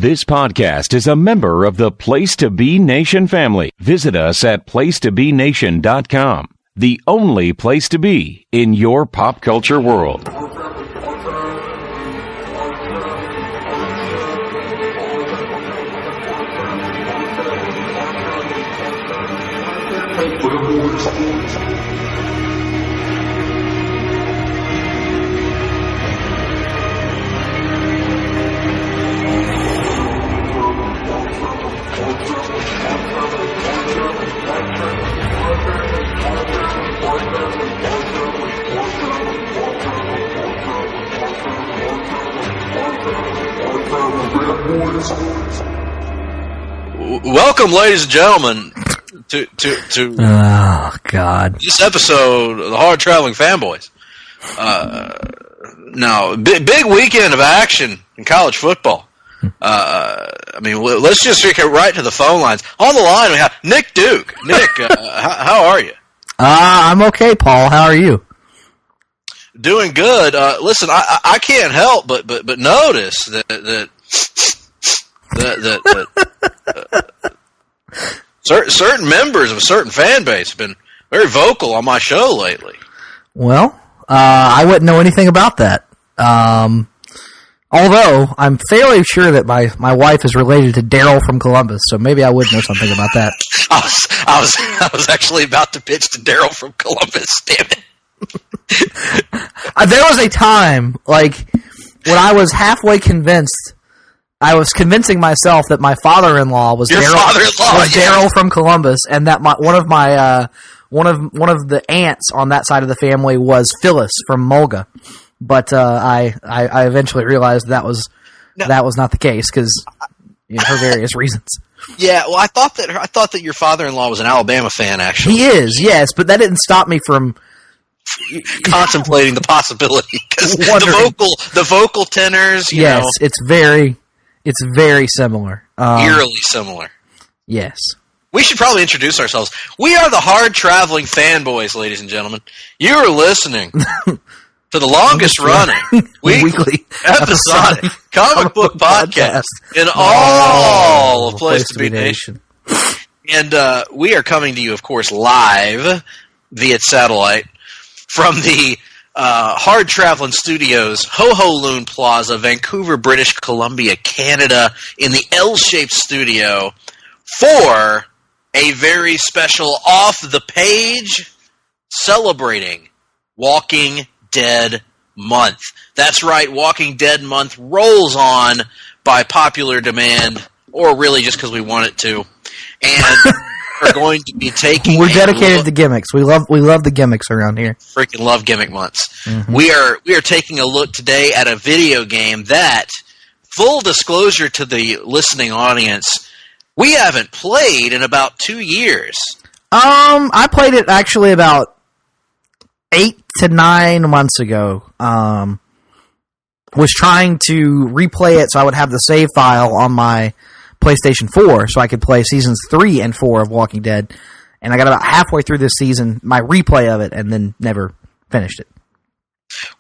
This podcast is a member of the Place to Be Nation family. Visit us at placetobenation.com, the only place to be in your pop culture world. Welcome, ladies and gentlemen, to oh God, this episode of the Hard-Traveling Fanboys. Now, big weekend of action in college football. Let's just get right to the phone lines. On the line, we have Nick Duke. Nick, how are you? I'm okay, Paul. How are you? Doing good. Listen, I can't help but notice that certain members of a certain fan base have been very vocal on my show lately. Well, I wouldn't know anything about that. Although I'm fairly sure that my wife is related to Daryl from Columbus, so maybe I would know something about that. I was actually about to pitch to Daryl from Columbus. Damn it! There was a time, like, when I was halfway convinced. I was convincing myself that my father-in-law was Daryl from Columbus, and that one of the aunts on that side of the family was Phyllis from Mulga. But I eventually realized that was not the case because for various reasons. Yeah, well, I thought that your father-in-law was an Alabama fan. Actually, he is. Yes, but that didn't stop me from contemplating the possibility because the vocal tenors. You know, It's very similar. Eerily similar. Yes. We should probably introduce ourselves. We are the Hard-Traveling Fanboys, ladies and gentlemen. You are listening to the longest running weekly episodic comic book podcast in all of Place to Be Nation. And we are coming to you, of course, live via satellite from the Hard-Traveling Studios, Ho-Ho-Loon Plaza, Vancouver, British Columbia, Canada, in the L-shaped studio for a very special off-the-page celebrating Walking Dead Month. That's right, Walking Dead Month rolls on by popular demand, or really just because we want it to. And we're going to be taking. We're dedicated to gimmicks. We love the gimmicks around here. Freaking love gimmick months. Mm-hmm. We are taking a look today at a video game that, full disclosure to the listening audience, we haven't played in about 2 years. I played it actually about 8 to 9 months ago. Was trying to replay it so I would have the save file on my PlayStation 4 so I could play seasons 3 and 4 of Walking Dead, and I got about halfway through this season, my replay of it, and then never finished it.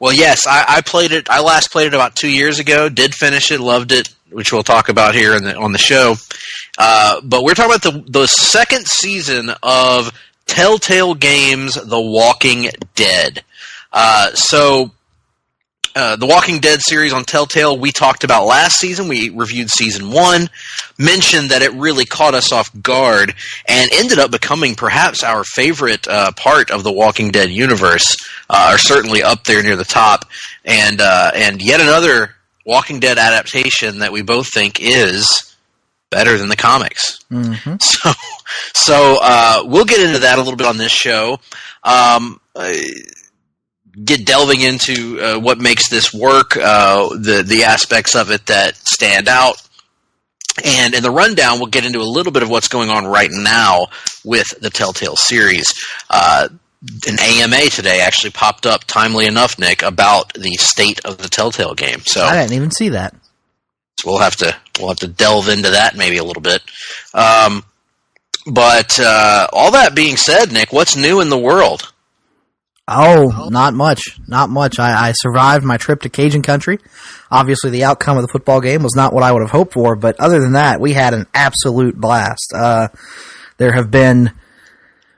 Well, yes, I played it. I last played it about 2 years ago, did finish it, loved it, which we'll talk about here on the show. But we're talking about the second season of Telltale Games, The Walking Dead. The Walking Dead series on Telltale we talked about last season. We reviewed season 1, mentioned that it really caught us off guard, and ended up becoming perhaps our favorite part of the Walking Dead universe, or certainly up there near the top. And yet another Walking Dead adaptation that we both think is better than the comics. Mm-hmm. So we'll get into that a little bit on this show. Get delving into what makes this work, the aspects of it that stand out. And in the rundown, we'll get into a little bit of what's going on right now with the Telltale series. An AMA today actually popped up, timely enough, Nick, about the state of the Telltale game. So I didn't even see that. So we'll have to delve into that maybe a little bit. But all that being said, Nick, what's new in the world? Oh, not much. Not much. I survived my trip to Cajun country. Obviously, the outcome of the football game was not what I would have hoped for, but other than that, we had an absolute blast. There have been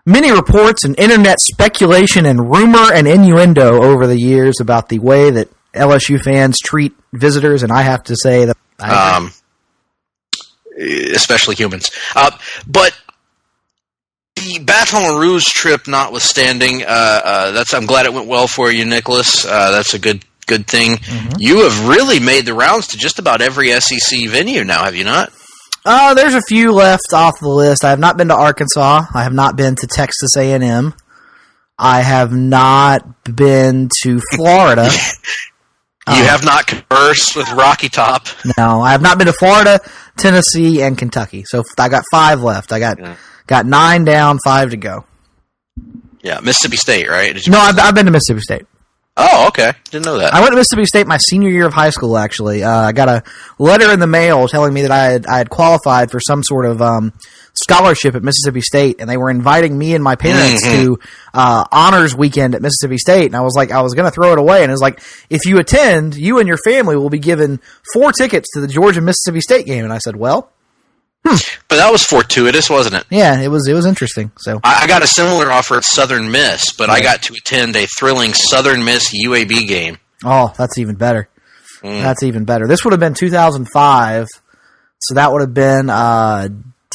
many reports and internet speculation and rumor and innuendo over the years about the way that LSU fans treat visitors, and I have to say that especially humans. But the Baton Rouge trip notwithstanding, I'm glad it went well for you, Nicholas. That's a good thing. Mm-hmm. You have really made the rounds to just about every SEC venue now, have you not? There's a few left off the list. I have not been to Arkansas. I have not been to Texas A&M. I have not been to Florida. You have not conversed with Rocky Top. No, I have not been to Florida, Tennessee, and Kentucky. So I got 5 left. I got 9 down, 5 to go. Yeah, Mississippi State, right? I've been to Mississippi State. Oh, okay. Didn't know that. I went to Mississippi State my senior year of high school, actually. I got a letter in the mail telling me that I had qualified for some sort of scholarship at Mississippi State, and they were inviting me and my parents to honors weekend at Mississippi State. And I was like, I was going to throw it away. And it was like, if you attend, you and your family will be given 4 tickets to the Georgia-Mississippi State game. And I said, well... But that was fortuitous, wasn't it? Yeah, it was interesting. So I got a similar offer at Southern Miss, but I got to attend a thrilling Southern Miss UAB game. Oh, that's even better. That's even better. This would have been 2005, so that would have been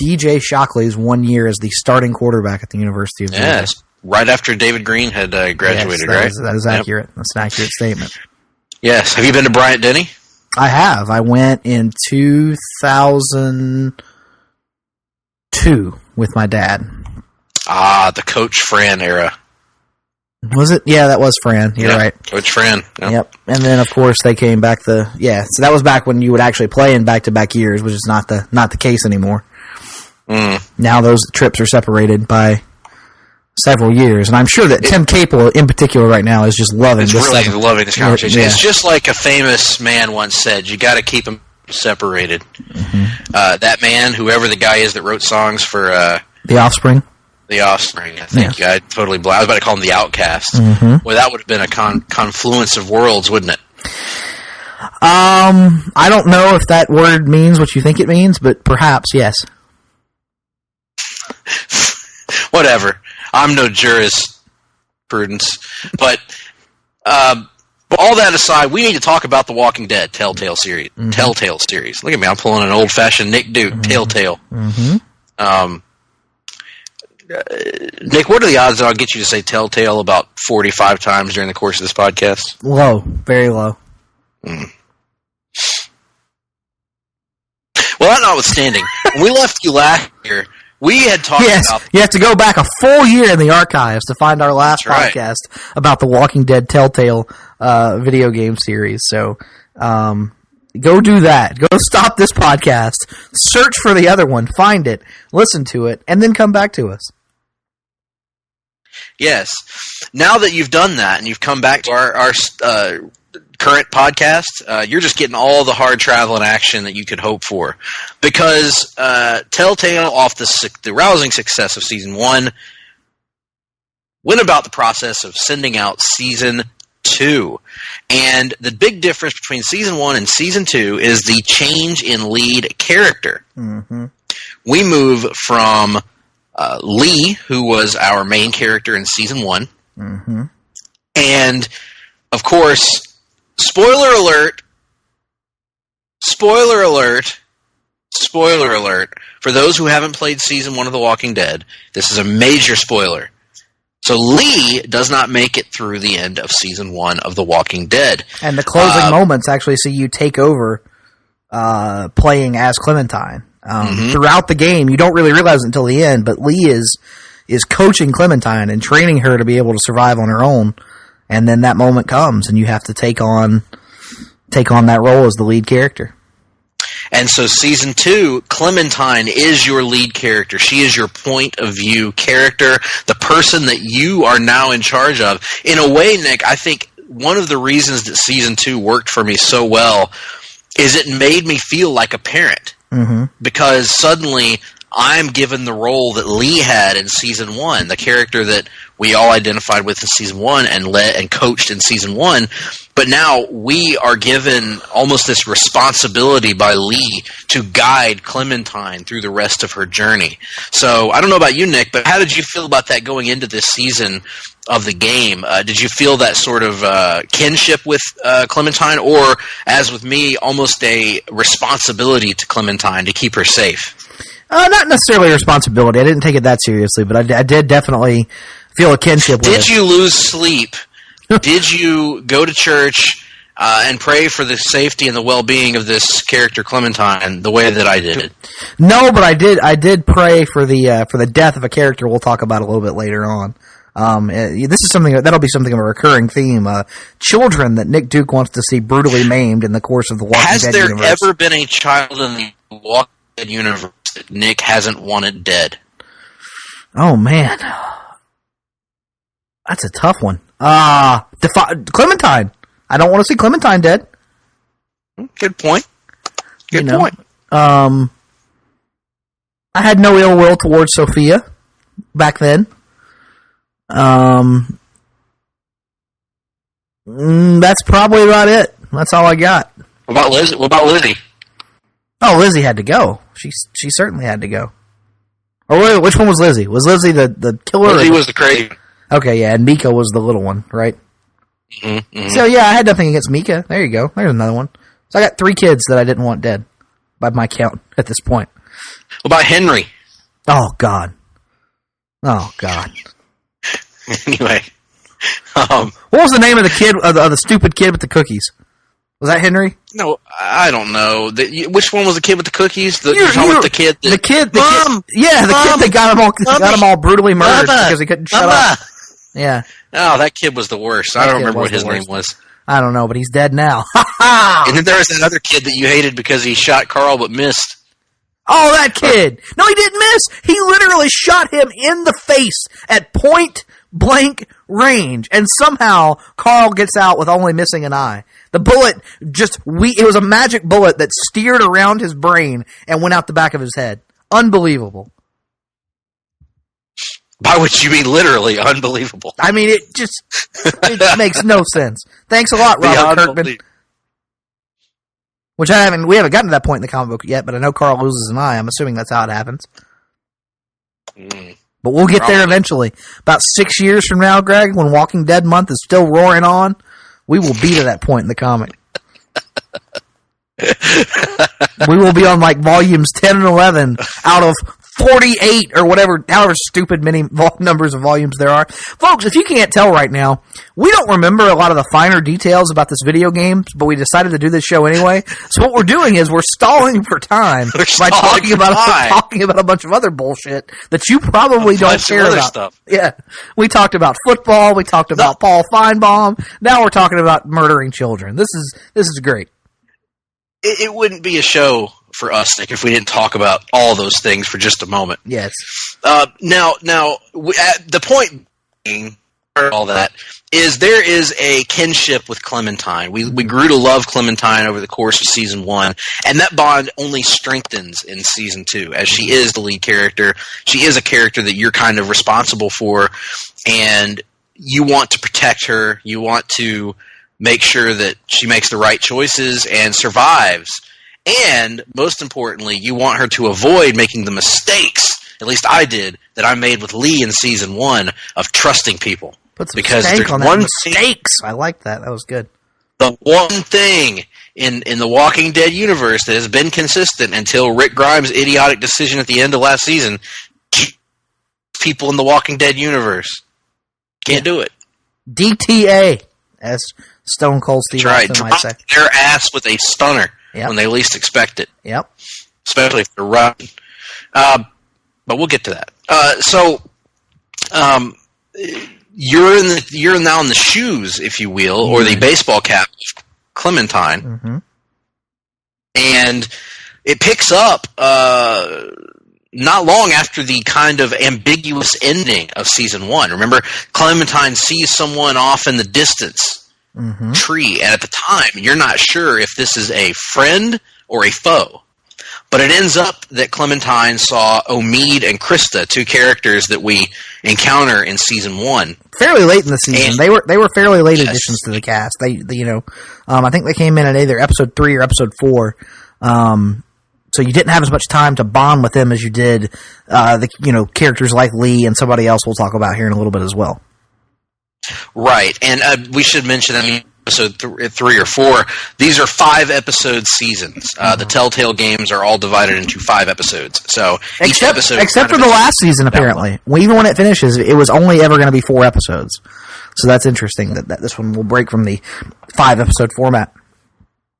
DJ Shockley's 1 year as the starting quarterback at the University of Georgia. Yes, right after David Green had graduated, right? That is accurate. Yep. That's an accurate statement. Yes. Have you been to Bryant-Denny? I have. I went in 2002 with my dad. The Coach Fran era. Was it? Yeah, that was Fran. You're right. Coach Fran. Yep. And then, of course, they came back so that was back when you would actually play in back-to-back years, which is not the case anymore. Now those trips are separated by several years, and I'm sure that Tim Capel, in particular, right now is just loving this. Really loving this conversation. Yeah. It's just like a famous man once said, you got to keep them separated. Mm-hmm. That man, whoever the guy is that wrote songs for... The Offspring? The Offspring, I think. Yeah. I totally I was about to call him the Outcast. Mm-hmm. Well, that would have been a confluence of worlds, wouldn't it? I don't know if that word means what you think it means, but perhaps, yes. Whatever. I'm no jurisprudence. But all that aside, we need to talk about the Walking Dead Telltale series. Mm-hmm. Telltale series. Look at me. I'm pulling an old-fashioned Nick Duke, Telltale. Mm-hmm. Nick, what are the odds that I'll get you to say Telltale about 45 times during the course of this podcast? Low. Very low. Mm. Well, that notwithstanding, when we left you last year, we had talked about... You have to go back a full year in the archives to find our last podcast about the Walking Dead Telltale video game series. So go do that. Go stop this podcast, search for the other one, find it, listen to it, and then come back to us. Yes. Now that you've done that and you've come back to our current podcast, you're just getting all the hard-traveling action that you could hope for. Because Telltale, off the rousing success of Season 1, went about the process of sending out Season 2. And the big difference between Season 1 and Season 2 is the change in lead character. Mm-hmm. We move from Lee, who was our main character in Season 1, mm-hmm. and, of course... Spoiler alert, for those who haven't played Season 1 of The Walking Dead, this is a major spoiler. So Lee does not make it through the end of Season 1 of The Walking Dead. And the closing moments actually see you take over playing as Clementine. Mm-hmm. Throughout the game, you don't really realize it until the end, but Lee is coaching Clementine and training her to be able to survive on her own. And then that moment comes, and you have to take on that role as the lead character. And so Season 2, Clementine is your lead character. She is your point of view character, the person that you are now in charge of. In a way, Nick, I think one of the reasons that Season 2 worked for me so well is it made me feel like a parent. Mm-hmm. Because suddenly I'm given the role that Lee had in season 1, the character that we all identified with in season 1 and led and coached in season 1. But now we are given almost this responsibility by Lee to guide Clementine through the rest of her journey. So I don't know about you, Nick, but how did you feel about that going into this season of the game? Did you feel that sort of kinship with Clementine, or, as with me, almost a responsibility to Clementine to keep her safe? Not necessarily a responsibility. I didn't take it that seriously, but I did definitely feel a kinship with it. Did you lose sleep? Did you go to church and pray for the safety and the well-being of this character Clementine the way that I did? No, but I did pray for the death of a character we'll talk about a little bit later on. This is something that'll be something of a recurring theme. Children that Nick Duke wants to see brutally maimed in the course of the Walking Dead universe. Has there ever been a child in the Walking Dead universe that Nick hasn't wanted dead? Oh man, that's a tough one. Clementine. I don't want to see Clementine dead. Good point. Good point. I had no ill will towards Sophia back then. That's probably about it. That's all I got. What about Lizzie? Oh, Lizzie had to go. She certainly had to go. Or wait, which one was Lizzie? Was Lizzie the killer? Lizzie was the crazy. Okay, yeah, and Mika was the little one, right? Mm-hmm. So yeah, I had nothing against Mika. There you go. There's another one. So I got 3 kids that I didn't want dead, by my count at this point. What about Henry? Oh God. Anyway, what was the name of the kid, of the stupid kid with the cookies? Was that Henry? No, I don't know. Which one was the kid with the cookies? The kid that kid that got them all brutally murdered because he couldn't shut up. Yeah. Oh, that kid was the worst. I don't remember what his name was. I don't know, but he's dead now. And then there was another kid that you hated because he shot Carl but missed. Oh, that kid! No, he didn't miss. He literally shot him in the face at point blank range, and somehow Carl gets out with only missing an eye. The bullet it was a magic bullet that steered around his brain and went out the back of his head. Unbelievable. By which you mean literally unbelievable. I mean, it makes no sense. Thanks a lot, Robert Kirkman. Which we haven't gotten to that point in the comic book yet, but I know Carl loses an eye. I'm assuming that's how it happens. But we'll get there eventually. About 6 years from now, Greg, when Walking Dead month is still roaring on, we will be to that point in the comic. We will be on like volumes 10 and 11 out of 48 or however stupid many numbers of volumes there are. Folks, if you can't tell right now, we don't remember a lot of the finer details about this video game, but we decided to do this show anyway. So what we're doing is we're stalling for time by talking about a bunch of other bullshit that you probably don't care about. Stuff. Yeah. We talked about football, we talked about Paul Feinbaum, now we're talking about murdering children. This is great. It wouldn't be a show for us, Nick, if we didn't talk about all those things for just a moment. Yes. Now, the point being, all that is there is a kinship with Clementine. We grew to love Clementine over the course of season 1, and that bond only strengthens in season 2, as she is the lead character. She is a character that you're kind of responsible for, and you want to protect her. You want to make sure that she makes the right choices and survives. And, most importantly, you want her to avoid making the mistakes, at least I did, that I made with Lee in season 1 of trusting people. Put some stank on that. Mistakes! I like that. That was good. The one thing in the Walking Dead universe that has been consistent until Rick Grimes' idiotic decision at the end of last season, people in the Walking Dead universe. Can't do it. DTA, as Stone Cold Steve Austin might say. Their ass with a stunner. Yep. When they least expect it. Yep. Especially if they're running. But we'll get to that. You're now in the shoes, if you will, or the baseball cap of Clementine. Mm-hmm. And it picks up not long after the kind of ambiguous ending of season 1. Remember, Clementine sees someone off in the distance. Mm-hmm. Tree, and at the time you're not sure if this is a friend or a foe, But it ends up that Clementine saw Omid and Krista, two characters that we encounter in season 1. Fairly late in the season. And, they were fairly late additions to the cast. They I think they came in at either episode 3 or episode 4. So you didn't have as much time to bond with them as you did characters like Lee and somebody else we'll talk about here in a little bit as well. Right, and we should mention, episode 3 or 4, these are 5-episode seasons. The Telltale Games are all divided into 5 episodes. So each episode, except for the last season, apparently. Well, even when it finishes, it was only ever going to be 4 episodes. So that's interesting that this one will break from the 5-episode format.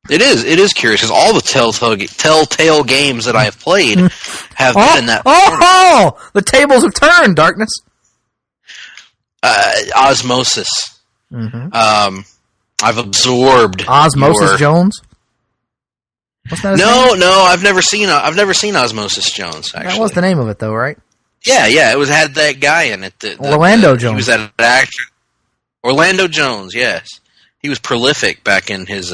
It is curious because all the Telltale games that I have played have been in that. Oh, the tables have turned, Darkness. Osmosis. Mm-hmm. I've absorbed Osmosis Jones. What's that? No, I've never seen Osmosis Jones. Actually, that was the name of it, though, right? Yeah, it had that guy in it. Orlando Jones. He was that actor. Orlando Jones. Yes, he was prolific back in his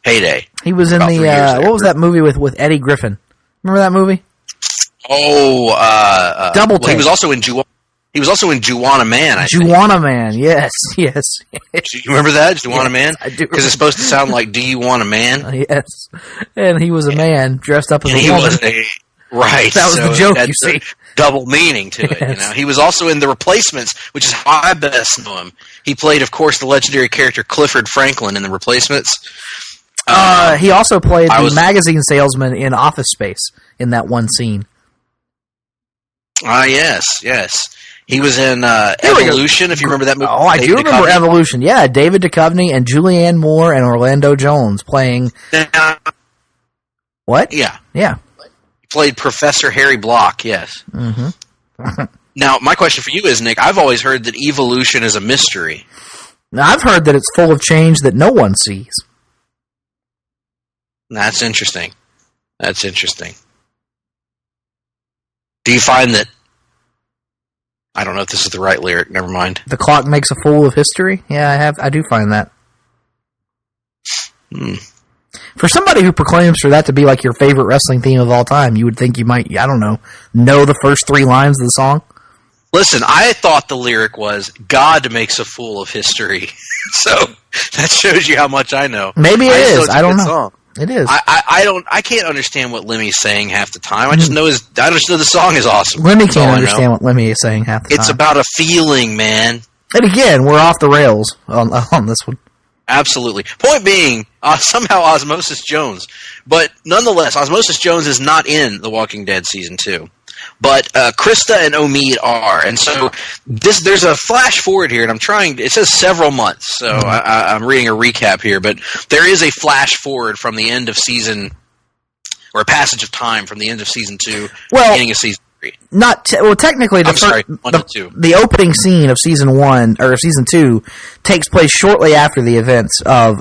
heyday. He was in the what was that movie with Eddie Griffin? Remember that movie? Oh, Double Take. He was also in Juwanna Man. Juwanna Man, yes. Do you remember that, Juwanna Man? I do. Because it's supposed to sound like "Do you want a man?" Yes, and he was a man dressed up as a woman. Right. That was the joke. You see, double meaning to it. Yes. He was also in The Replacements, which is how I best know him. He played, of course, the legendary character Clifford Franklin in The Replacements. He also played the magazine salesman in Office Space in that one scene. Yes. He was in Evolution, if you remember that movie. Oh, I do remember Evolution. Yeah, David Duchovny and Julianne Moore and Orlando Jones playing... What? Yeah. Yeah. He played Professor Harry Block, yes. Mm-hmm. Now, my question for you is, Nick, I've always heard that evolution is a mystery. Now, I've heard that it's full of change that no one sees. That's interesting. Do you find that... I don't know if this is the right lyric. Never mind. The clock makes a fool of history? Yeah, I do find that. For somebody who proclaims for that to be like your favorite wrestling theme of all time, you would think you might, I don't know the first 3 lines of the song? Listen, I thought the lyric was, God makes a fool of history. So, that shows you how much I know. Maybe it is. I don't know. Song. It is. I can't understand what Lemmy's saying half the time. I just know the song is awesome. Lemmy can't understand what Lemmy is saying half the time. It's about a feeling, man. And again, we're off the rails on this one. Absolutely. Point being, somehow Osmosis Jones. But nonetheless, Osmosis Jones is not in The Walking Dead Season 2. But Krista and Omid are. And so there's a flash forward here, and it says several months, so I'm reading a recap here, but there is a flash forward from the end of season, or a passage of time from the end of Season 2, beginning of Season 3. Technically, the opening scene of Season 1, or Season 2, takes place shortly after the events of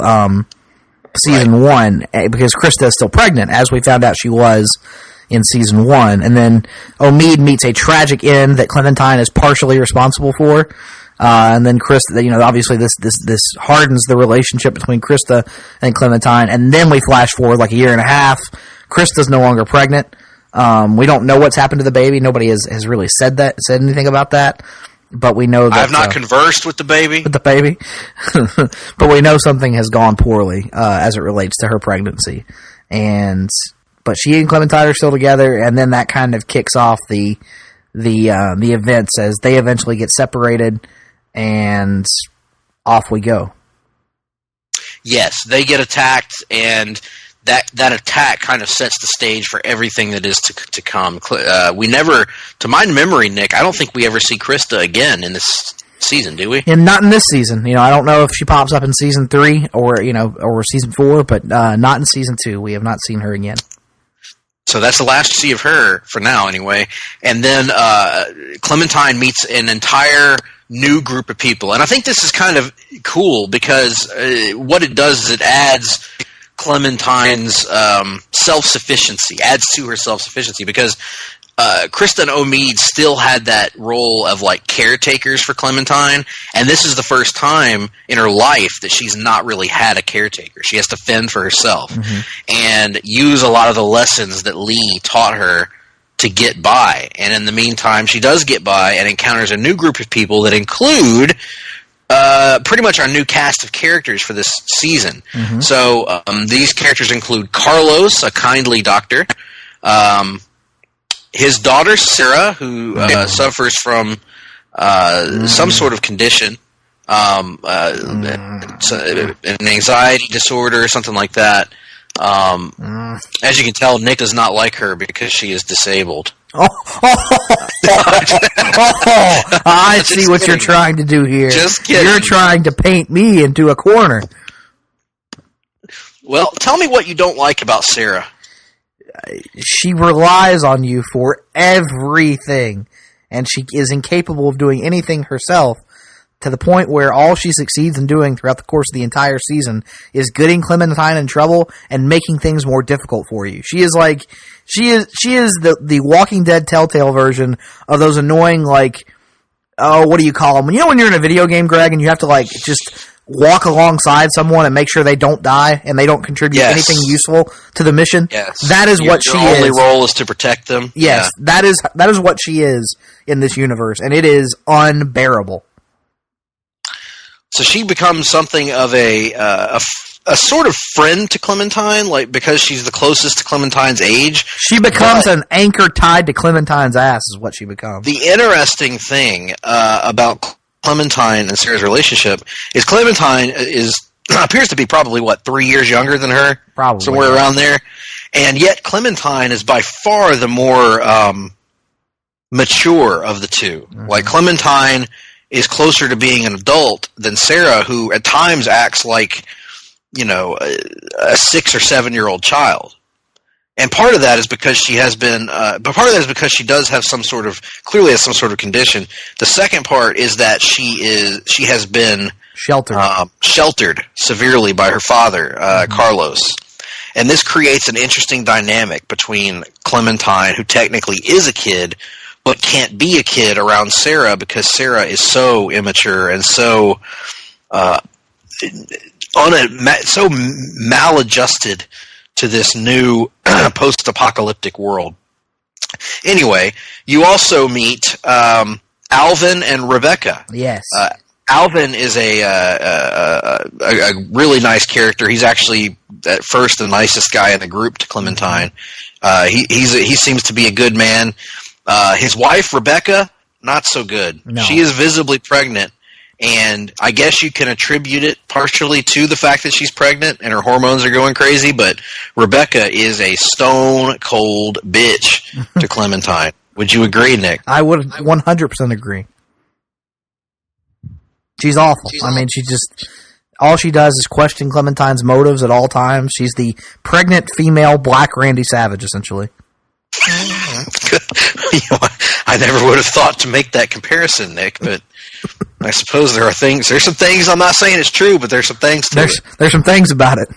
Season 1, because Krista is still pregnant, as we found out she was in Season 1, and then Omid meets a tragic end that Clementine is partially responsible for, and then Krista, obviously this hardens the relationship between Krista and Clementine, and then we flash forward like a year and a half. Krista's no longer pregnant. We don't know what's happened to the baby. Nobody has really said anything about that, but we know that I have not conversed with the baby. But we know something has gone poorly as it relates to her pregnancy, but she and Clementine are still together, and then that kind of kicks off the events as they eventually get separated, and off we go. Yes, they get attacked, and that attack kind of sets the stage for everything that is to come. We never, to my memory, Nick, I don't think we ever see Krista again in this season, do we? And not in this season. I don't know if she pops up in Season 3 or Season 4, but not in Season 2. We have not seen her again. So that's the last you see of her, for now anyway. And then Clementine meets an entire new group of people. And I think this is kind of cool because what it does is it adds Clementine's self-sufficiency, adds to her self-sufficiency. Because Krista and Omid still had that role of like caretakers for Clementine, and this is the first time in her life that she's not really had a caretaker. She has to fend for herself and use a lot of the lessons that Lee taught her to get by. And in the meantime, she does get by and encounters a new group of people that include pretty much our new cast of characters for this season. So these characters include Carlos, a kindly doctor, his daughter Sarah, who suffers from some sort of condition, an anxiety disorder or something like that. As you can tell, Nick does not like her because she is disabled. I see what you're trying to do here. Just kidding. You're trying to paint me into a corner. Well, tell me what you don't like about Sarah. She relies on you for everything, and she is incapable of doing anything herself, to the point where all she succeeds in doing throughout the course of the entire season is getting Clementine in trouble and making things more difficult for you. She is the Walking Dead Telltale version of those annoying, like, oh, what do you call them? You know when you're in a video game, Greg, and you have to, like, just walk alongside someone and make sure they don't die and they don't contribute anything useful to the mission? Yes. That is what she is. Your only role is to protect them? Yes, yeah. That is what she is in this universe, and it is unbearable. So she becomes something of a sort of friend to Clementine, like, because she's the closest to Clementine's age. She becomes an anchor tied to Clementine's ass is what she becomes. The interesting thing about Clementine and Sarah's relationship is Clementine appears to be probably, 3 years younger than her? Probably. Somewhere around there. And yet Clementine is by far the more mature of the two. Like, Clementine is closer to being an adult than Sarah, who at times acts like, a 6 or 7 year old child. And part of that is because she has been, but part of that is because she does have clearly has some sort of condition. The second part is that she has been sheltered severely by her father, Carlos. And this creates an interesting dynamic between Clementine, who technically is a kid, but can't be a kid around Sarah because Sarah is so immature and so so maladjusted to this new post-apocalyptic world. Anyway, you also meet Alvin and Rebecca. Yes. Alvin is a really nice character. He's actually at first the nicest guy in the group to Clementine. He seems to be a good man. His wife Rebecca, not so good. No. She is visibly pregnant, and I guess you can attribute it partially to the fact that she's pregnant and her hormones are going crazy. But Rebecca is a stone cold bitch to Clementine. Would you agree, Nick? I would 100% agree. She's awful. She just, all she does is question Clementine's motives at all times. She's the pregnant female Black Randy Savage, essentially. I never would have thought to make that comparison, Nick, but I suppose there's some things, I'm not saying it's true, but there's some things to it. There's some things about it.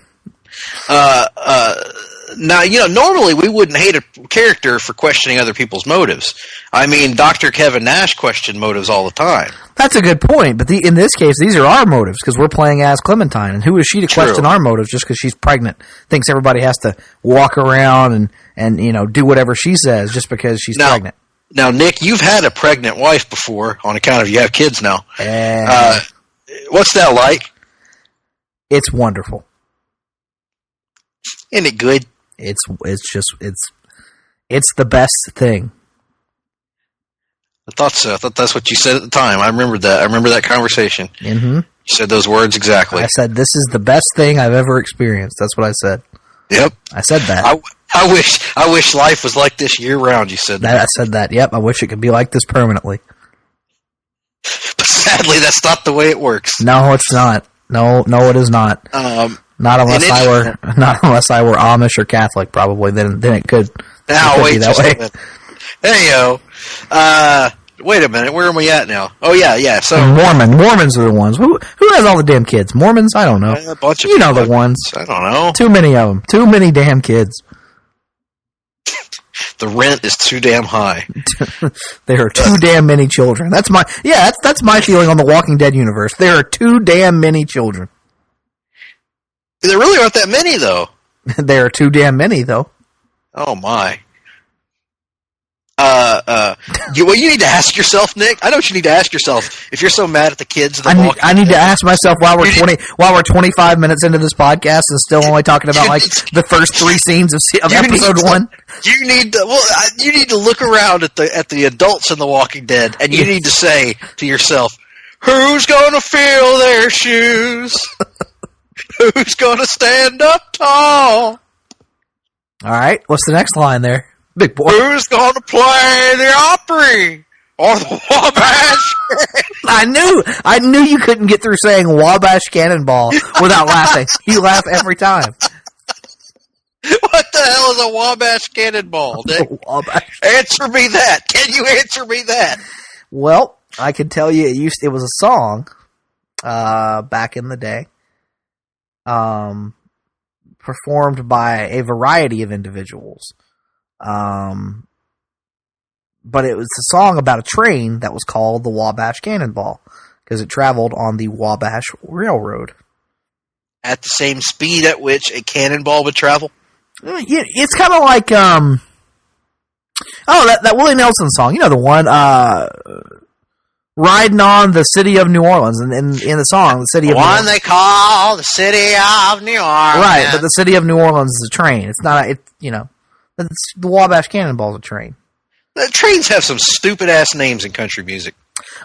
Now, normally we wouldn't hate a character for questioning other people's motives. I mean, Dr. Kevin Nash questioned motives all the time. That's a good point, but in this case, these are our motives, because we're playing as Clementine, and who is she to question our motives just because she's pregnant? Thinks everybody has to walk around and do whatever she says just because she's pregnant. Now, Nick, you've had a pregnant wife before on account of you have kids now. What's that like? It's wonderful. Isn't it good? It's the best thing. I thought so. I thought that's what you said at the time. I remember that. I remember that conversation. Mm-hmm. You said those words exactly. I said, this is the best thing I've ever experienced. That's what I said. Yep. I said that. I wish life was like this year round, you said that. I said that. Yep. I wish it could be like this permanently. But sadly, that's not the way it works. No, it's not. No, it is not. Not unless I were Amish or Catholic, probably. Then it could. Now wait be that way. Hey-o. Wait a minute. Where am we at now? Oh yeah. So Mormons are the ones. Who has all the damn kids? Mormons? I don't know. A bunch of the ones. I don't know. Too many of them. Too many damn kids. The rent is too damn high. There are too damn many children. That's my feeling on the Walking Dead universe. There are too damn many children. There really aren't that many, though. There are too damn many, though. Oh, my. You need to ask yourself, Nick. I know what you need to ask yourself. If you're so mad at the kids, I need to ask myself while we're 25 minutes into this podcast and still only talking about like the first 3 scenes of episode 1. You need to look around at the adults in The Walking Dead, and you need to say to yourself, "Who's gonna fill their shoes? Who's gonna stand up tall?" All right, what's the next line there? Big boy. Who's going to play the Opry or the Wabash? I knew you couldn't get through saying Wabash Cannonball without laughing. You laugh every time. What the hell is a Wabash Cannonball, Nick? Wabash. Answer me that. Can you answer me that? Well, I can tell you it was a song back in the day. Performed by a variety of individuals. But it was a song about a train that was called the Wabash Cannonball because it traveled on the Wabash Railroad. At the same speed at which a cannonball would travel? Yeah, it's kind of like, that Willie Nelson song, you know, the one, riding on the city of New Orleans, and in the song, the city of New Orleans. One they call the city of New Orleans. Right, but the city of New Orleans is a train. It's not, the Wabash Cannonball is a train. The trains have some stupid-ass names in country music.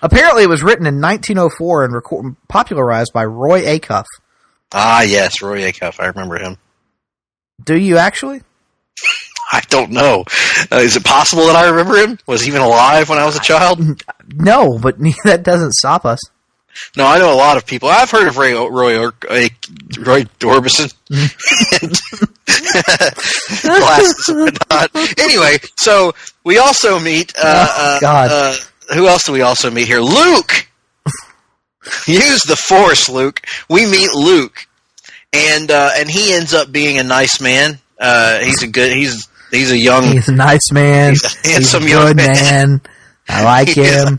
Apparently, it was written in 1904 and popularized by Roy Acuff. Ah, yes, Roy Acuff. I remember him. Do you actually? I don't know. Is it possible that I remember him? Was he even alive when I was a child? No, but that doesn't stop us. No, I know a lot of people. I've heard of Roy Orbison. Glasses and whatnot. Anyway, so we also meet. God. Who else do we also meet here? Luke. Use the Force, Luke. We meet Luke, and he ends up being a nice man. He's a nice man. He's a handsome young man. I like him.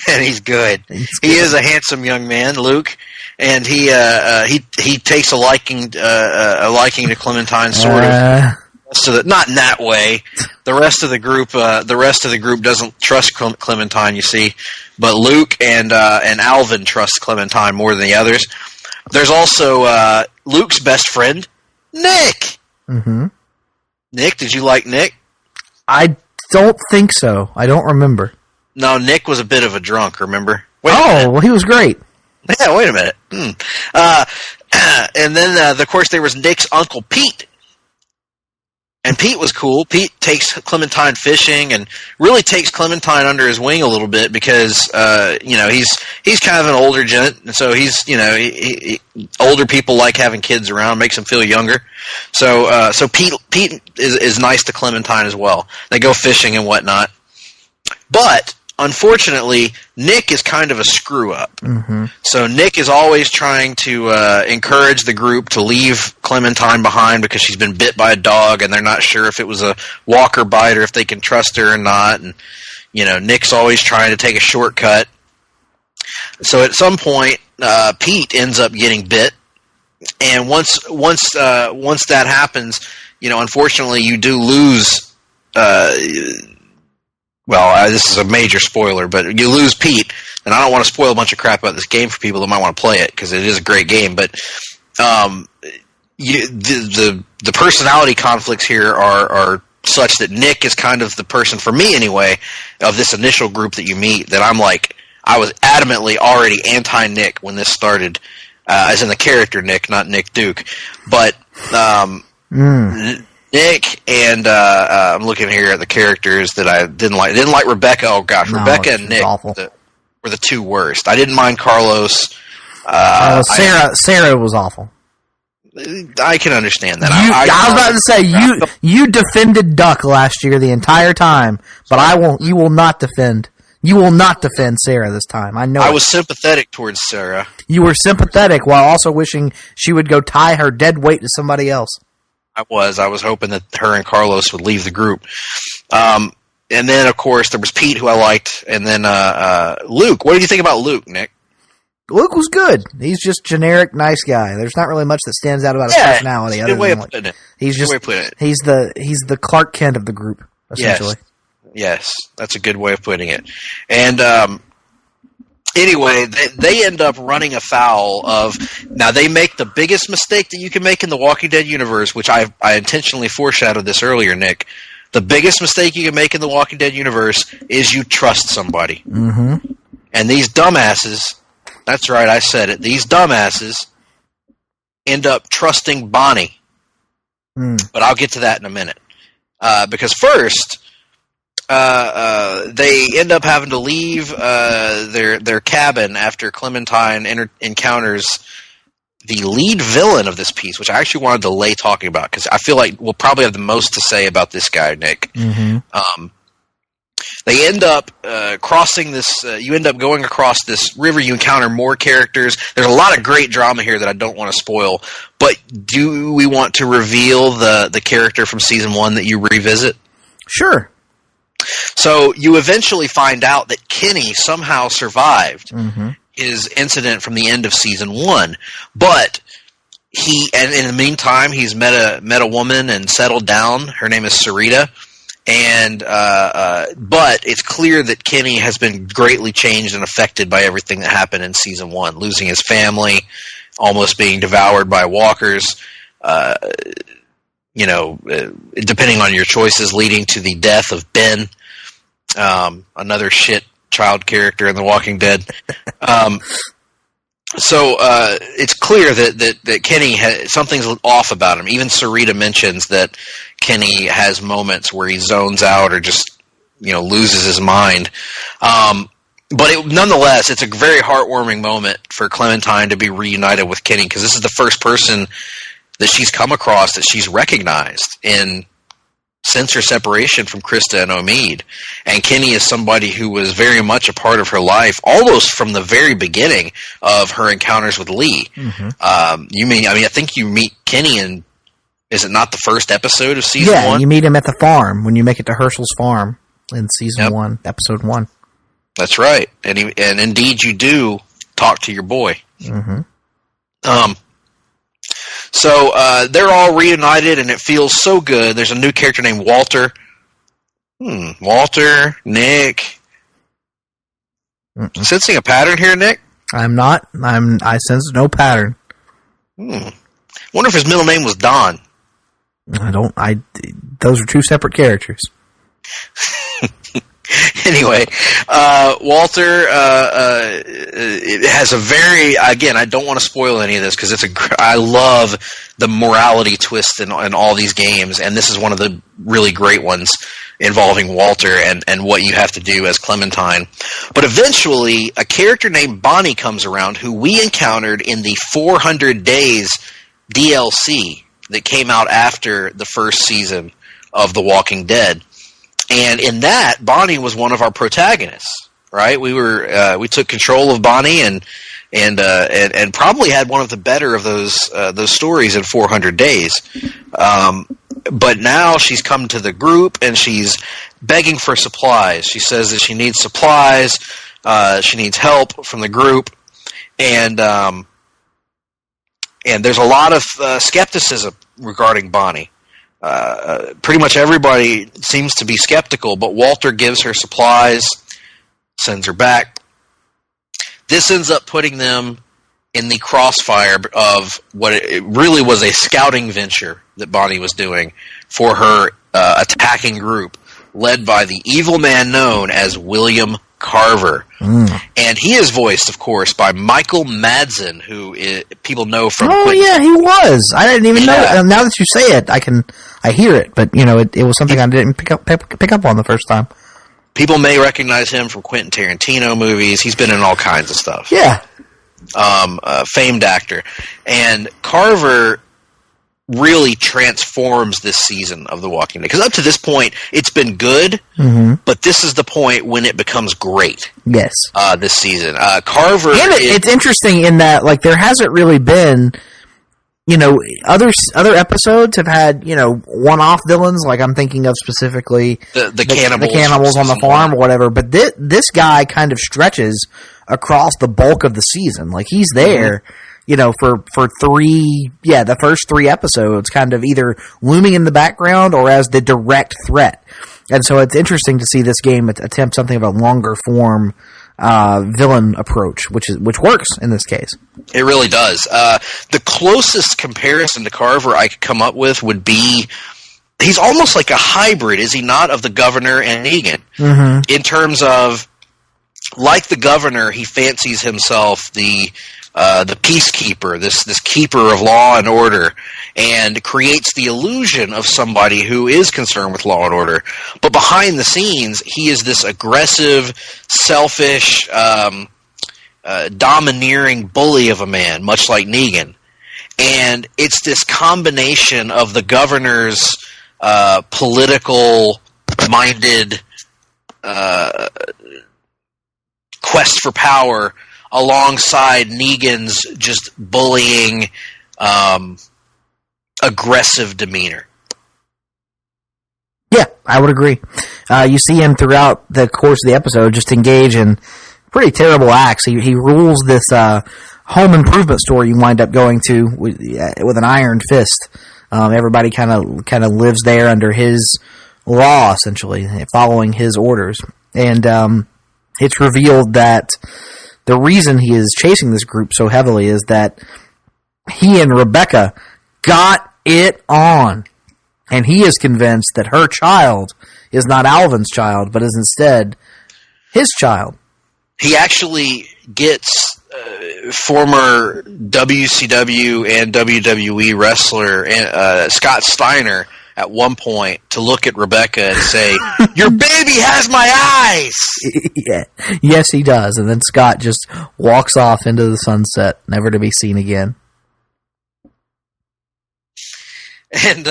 And he's good. He is a handsome young man, Luke, and he takes a liking to Clementine, sort of. So not in that way. The rest of the group doesn't trust Clementine, you see, but Luke and Alvin trust Clementine more than the others. There's also Luke's best friend, Nick. Mm-hmm. Nick, did you like Nick? I don't think so. I don't remember. No, Nick was a bit of a drunk, remember? Well, he was great. Yeah, wait a minute. And then, of course, there was Nick's Uncle Pete. And Pete was cool. Pete takes Clementine fishing and really takes Clementine under his wing a little bit because, he's kind of an older gent. And so older people like having kids around, makes them feel younger. So Pete is nice to Clementine as well. They go fishing and whatnot. But unfortunately, Nick is kind of a screw-up. Mm-hmm. So Nick is always trying to encourage the group to leave Clementine behind because she's been bit by a dog, and they're not sure if it was a walker bite or if they can trust her or not. And Nick's always trying to take a shortcut. So at some point, Pete ends up getting bit, and once that happens, unfortunately, you do lose. This is a major spoiler, but you lose Pete, and I don't want to spoil a bunch of crap about this game for people that might want to play it, because it is a great game, but the personality conflicts here are such that Nick is kind of the person, for me anyway, of this initial group that you meet, that I was adamantly already anti-Nick when this started, as in the character Nick, not Nick Duke, but Nick and I'm looking here at the characters that I didn't like. I didn't like Rebecca. Oh gosh, no, Rebecca and Nick were the two worst. I didn't mind Carlos. Sarah was awful. I can understand that. I was about to say you defended Duck last year the entire time, but I won't. You will not defend. You will not defend Sarah this time. I know. I was sympathetic towards Sarah. You were sympathetic while also wishing she would go tie her dead weight to somebody else. I was hoping that her and Carlos would leave the group. And then, of course, there was Pete, who I liked, and then Luke. What did you think about Luke, Nick? Luke was good. He's just generic nice guy. There's not really much that stands out about his personality. Good way of putting it. He's just he's the Clark Kent of the group, essentially. Yes, that's a good way of putting it. And anyway, they end up running afoul of. Now they make the biggest mistake that you can make in the Walking Dead universe, which I intentionally foreshadowed this earlier, Nick. The biggest mistake you can make in the Walking Dead universe is you trust somebody. Mm-hmm. And these dumbasses. That's right, I said it. These dumbasses end up trusting Bonnie. But I'll get to that in a minute. Because first, they end up having to leave their cabin after Clementine encounters the lead villain of this piece, which I actually wanted to delay talking about, because I feel like we'll probably have the most to say about this guy, Nick. Mm-hmm. They end up crossing this. You end up going across this river. You encounter more characters. There's a lot of great drama here that I don't want to spoil. But do we want to reveal the character from season 1 that you revisit? Sure. So you eventually find out that Kenny somehow survived his incident from the end of season 1, but and in the meantime he's met a woman and settled down. Her name is Sarita. And but it's clear that Kenny has been greatly changed and affected by everything that happened in season 1, losing his family, almost being devoured by walkers, depending on your choices, leading to the death of Ben, another shit child character in The Walking Dead. So it's clear that Kenny something's off about him. Even Sarita mentions that Kenny has moments where he zones out or just loses his mind. But nonetheless, it's a very heartwarming moment for Clementine to be reunited with Kenny, because this is the first person that she's come across that she's recognized since her separation from Krista and Omid. And Kenny is somebody who was very much a part of her life, almost from the very beginning of her encounters with Lee. Mm-hmm. I think you meet Kenny in, is it not the first episode of season 1? Yeah, you meet him at the farm when you make it to Herschel's farm in season 1, episode 1. That's right. And indeed you do talk to your boy. Mm-hmm. So they're all reunited, and it feels so good. There's a new character named Walter. Walter, Nick. Sensing a pattern here, Nick? I'm not. I sense no pattern. Wonder if his middle name was Don. Those are two separate characters. Anyway, Walter it has a very, again, I don't want to spoil any of this because I love the morality twist in all these games, and this is one of the really great ones involving Walter and what you have to do as Clementine. But eventually, a character named Bonnie comes around who we encountered in the 400 Days DLC that came out after the first season of The Walking Dead. And in that, Bonnie was one of our protagonists, right? We took control of Bonnie and probably had one of the better of those stories in 400 Days. But now she's come to the group and she's begging for supplies. She says that she needs supplies, she needs help from the group, and there's a lot of skepticism regarding Bonnie. Pretty much everybody seems to be skeptical, but Walter gives her supplies, sends her back. This ends up putting them in the crossfire of what it really was a scouting venture that Bonnie was doing for her attacking group, led by the evil man known as William Carver. And he is voiced, of course, by Michael Madsen, who people know from... Oh, yeah, he was. I didn't even know. Now that you say it, I hear it, but it was something I didn't pick up on the first time. People may recognize him from Quentin Tarantino movies. He's been in all kinds of stuff. Yeah. Famed actor. And Carver really transforms this season of The Walking Dead. Because up to this point, it's been good, but this is the point when it becomes great. Yes. This season. Carver... And it's interesting in that, there hasn't really been other episodes have had, one-off villains, like I'm thinking of specifically the cannibals on the farm or whatever, but this guy kind of stretches across the bulk of the season. Like, he's there, for the first 3 episodes, kind of either looming in the background or as the direct threat. And so it's interesting to see this game attempt something of a longer form villain approach, which works in this case. It really does. The closest comparison to Carver I could come up with would be, he's almost like a hybrid, is he not, of the Governor and Negan? Mm-hmm. In terms of, like the Governor, he fancies himself the peacekeeper, this keeper of law and order, and creates the illusion of somebody who is concerned with law and order. But behind the scenes, he is this aggressive, selfish, domineering bully of a man, much like Negan. And it's this combination of the Governor's political-minded quest for power alongside Negan's just bullying, aggressive demeanor. Yeah, I would agree. You see him throughout the course of the episode just engage in pretty terrible acts. He rules this home improvement store you wind up going to with an iron fist. Everybody kind of lives there under his law, essentially, following his orders. And it's revealed that the reason he is chasing this group so heavily is that he and Rebecca got it on. And he is convinced that her child is not Alvin's child, but is instead his child. He actually gets former WCW and WWE wrestler Scott Steiner at one point to look at Rebecca and say, "Your baby has my eyes!" Yeah. Yes, he does. And then Scott just walks off into the sunset, never to be seen again. And,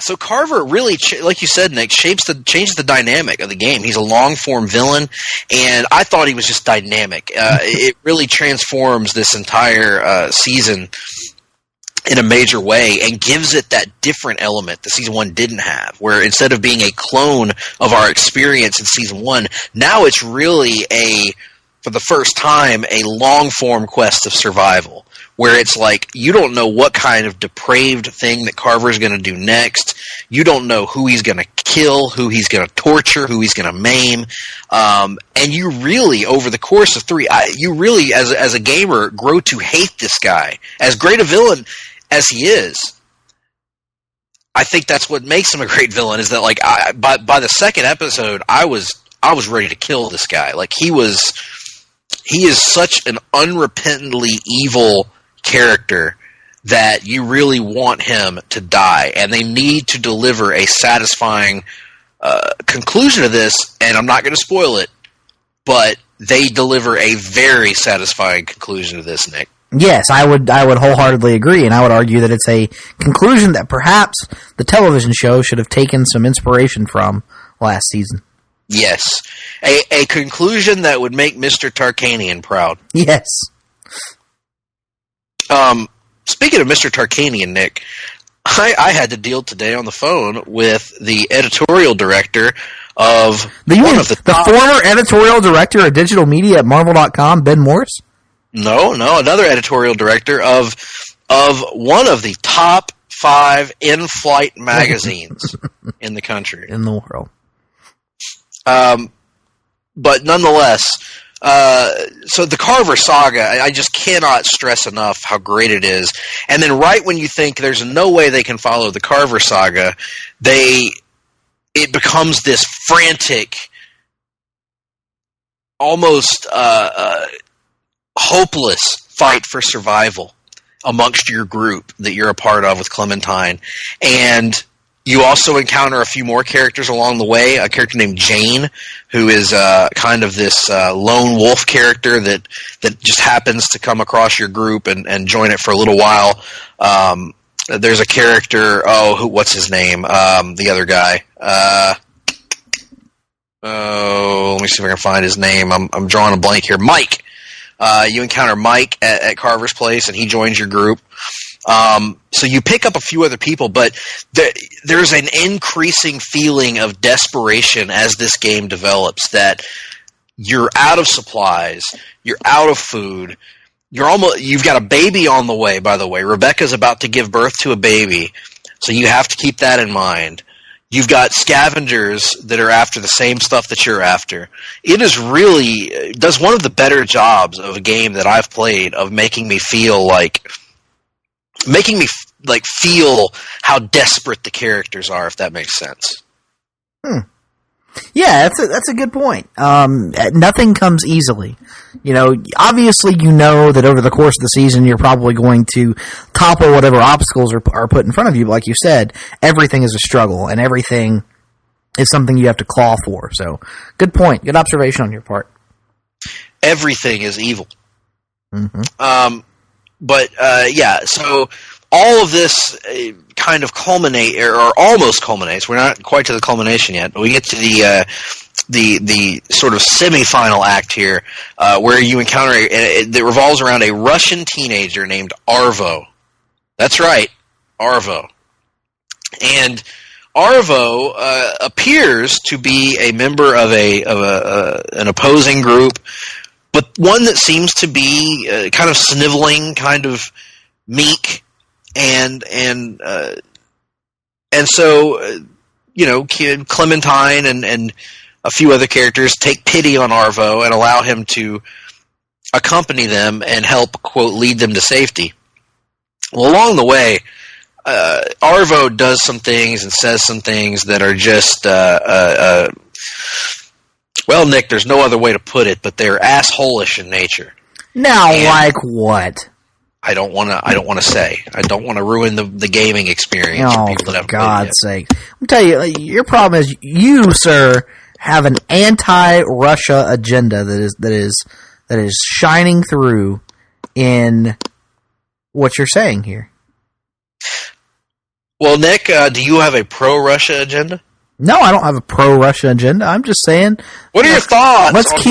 so Carver really, like you said, Nick, changes the dynamic of the game. He's a long-form villain, and I thought he was just dynamic. It really transforms this entire season in a major way and gives it that different element that Season 1 didn't have, where instead of being a clone of our experience in Season 1, now it's really for the first time, a long-form quest of survival, where it's like, you don't know what kind of depraved thing that Carver's going to do next. You don't know who he's going to kill, who he's going to torture, who he's going to maim. And you really, over the course of 3, you really, as a gamer, grow to hate this guy. As great a villain as he is, I think that's what makes him a great villain, is that, like, by the second episode, I was ready to kill this guy. Like, he is such an unrepentantly evil character that you really want him to die, and they need to deliver a satisfying conclusion to this, and I'm not going to spoil it, but they deliver a very satisfying conclusion to this, Nick. Yes, I would wholeheartedly agree, and I would argue that it's a conclusion that perhaps the television show should have taken some inspiration from last season. Yes. A conclusion that would make Mr. Tarkanian proud. Yes. Speaking of Mr. Tarkanian, Nick, I had to deal today on the phone with the editorial director of the former editorial director of digital media at Marvel.com, Ben Morris? No, another editorial director of one of the top 5 in-flight magazines in the country. In the world. But nonetheless, so the Carver saga, I just cannot stress enough how great it is. And then right when you think there's no way they can follow the Carver saga, it becomes this frantic, almost hopeless fight for survival amongst your group that you're a part of with Clementine. And you also encounter a few more characters along the way, a character named Jane, who is kind of this lone wolf character that just happens to come across your group and join it for a little while. There's a character, what's his name? The other guy. Let me see if I can find his name. I'm drawing a blank here. Mike. You encounter Mike at Carver's place, and he joins your group. So you pick up a few other people, but there's an increasing feeling of desperation as this game develops, that you're out of supplies, you're out of food, you've got a baby on the way, by the way. Rebecca's about to give birth to a baby, so you have to keep that in mind. You've got scavengers that are after the same stuff that you're after. It is really does one of the better jobs of a game that I've played of making me feel feel how desperate the characters are, if that makes sense. Yeah, that's a good point. Nothing comes easily. Obviously that over the course of the season you're probably going to topple whatever obstacles are put in front of you. But like you said, everything is a struggle, and everything is something you have to claw for. So, good point. Good observation on your part. Everything is evil. Mm-hmm. So all of this kind of culminate, or almost culminates. We're not quite to the culmination yet, but we get to the sort of semi-final act here, where you encounter that revolves around a Russian teenager named Arvo. That's right, Arvo. And Arvo appears to be a member of an opposing group, but one that seems to be kind of sniveling, kind of meek, and so Clementine and a few other characters take pity on Arvo and allow him to accompany them and help, quote, lead them to safety. Well, along the way, Arvo does some things and says some things that are just well, Nick, there's no other way to put it, but they're asshole-ish in nature. Now, like what? I don't want to say. I don't want to ruin the gaming experience for people that haven't played it yet. For God's sake! I'm telling you, your problem is you, sir, have an anti-Russia agenda that is shining through in what you're saying here. Well, Nick, do you have a pro-Russia agenda? No, I don't have a pro-Russia agenda. I'm just saying. What are your thoughts on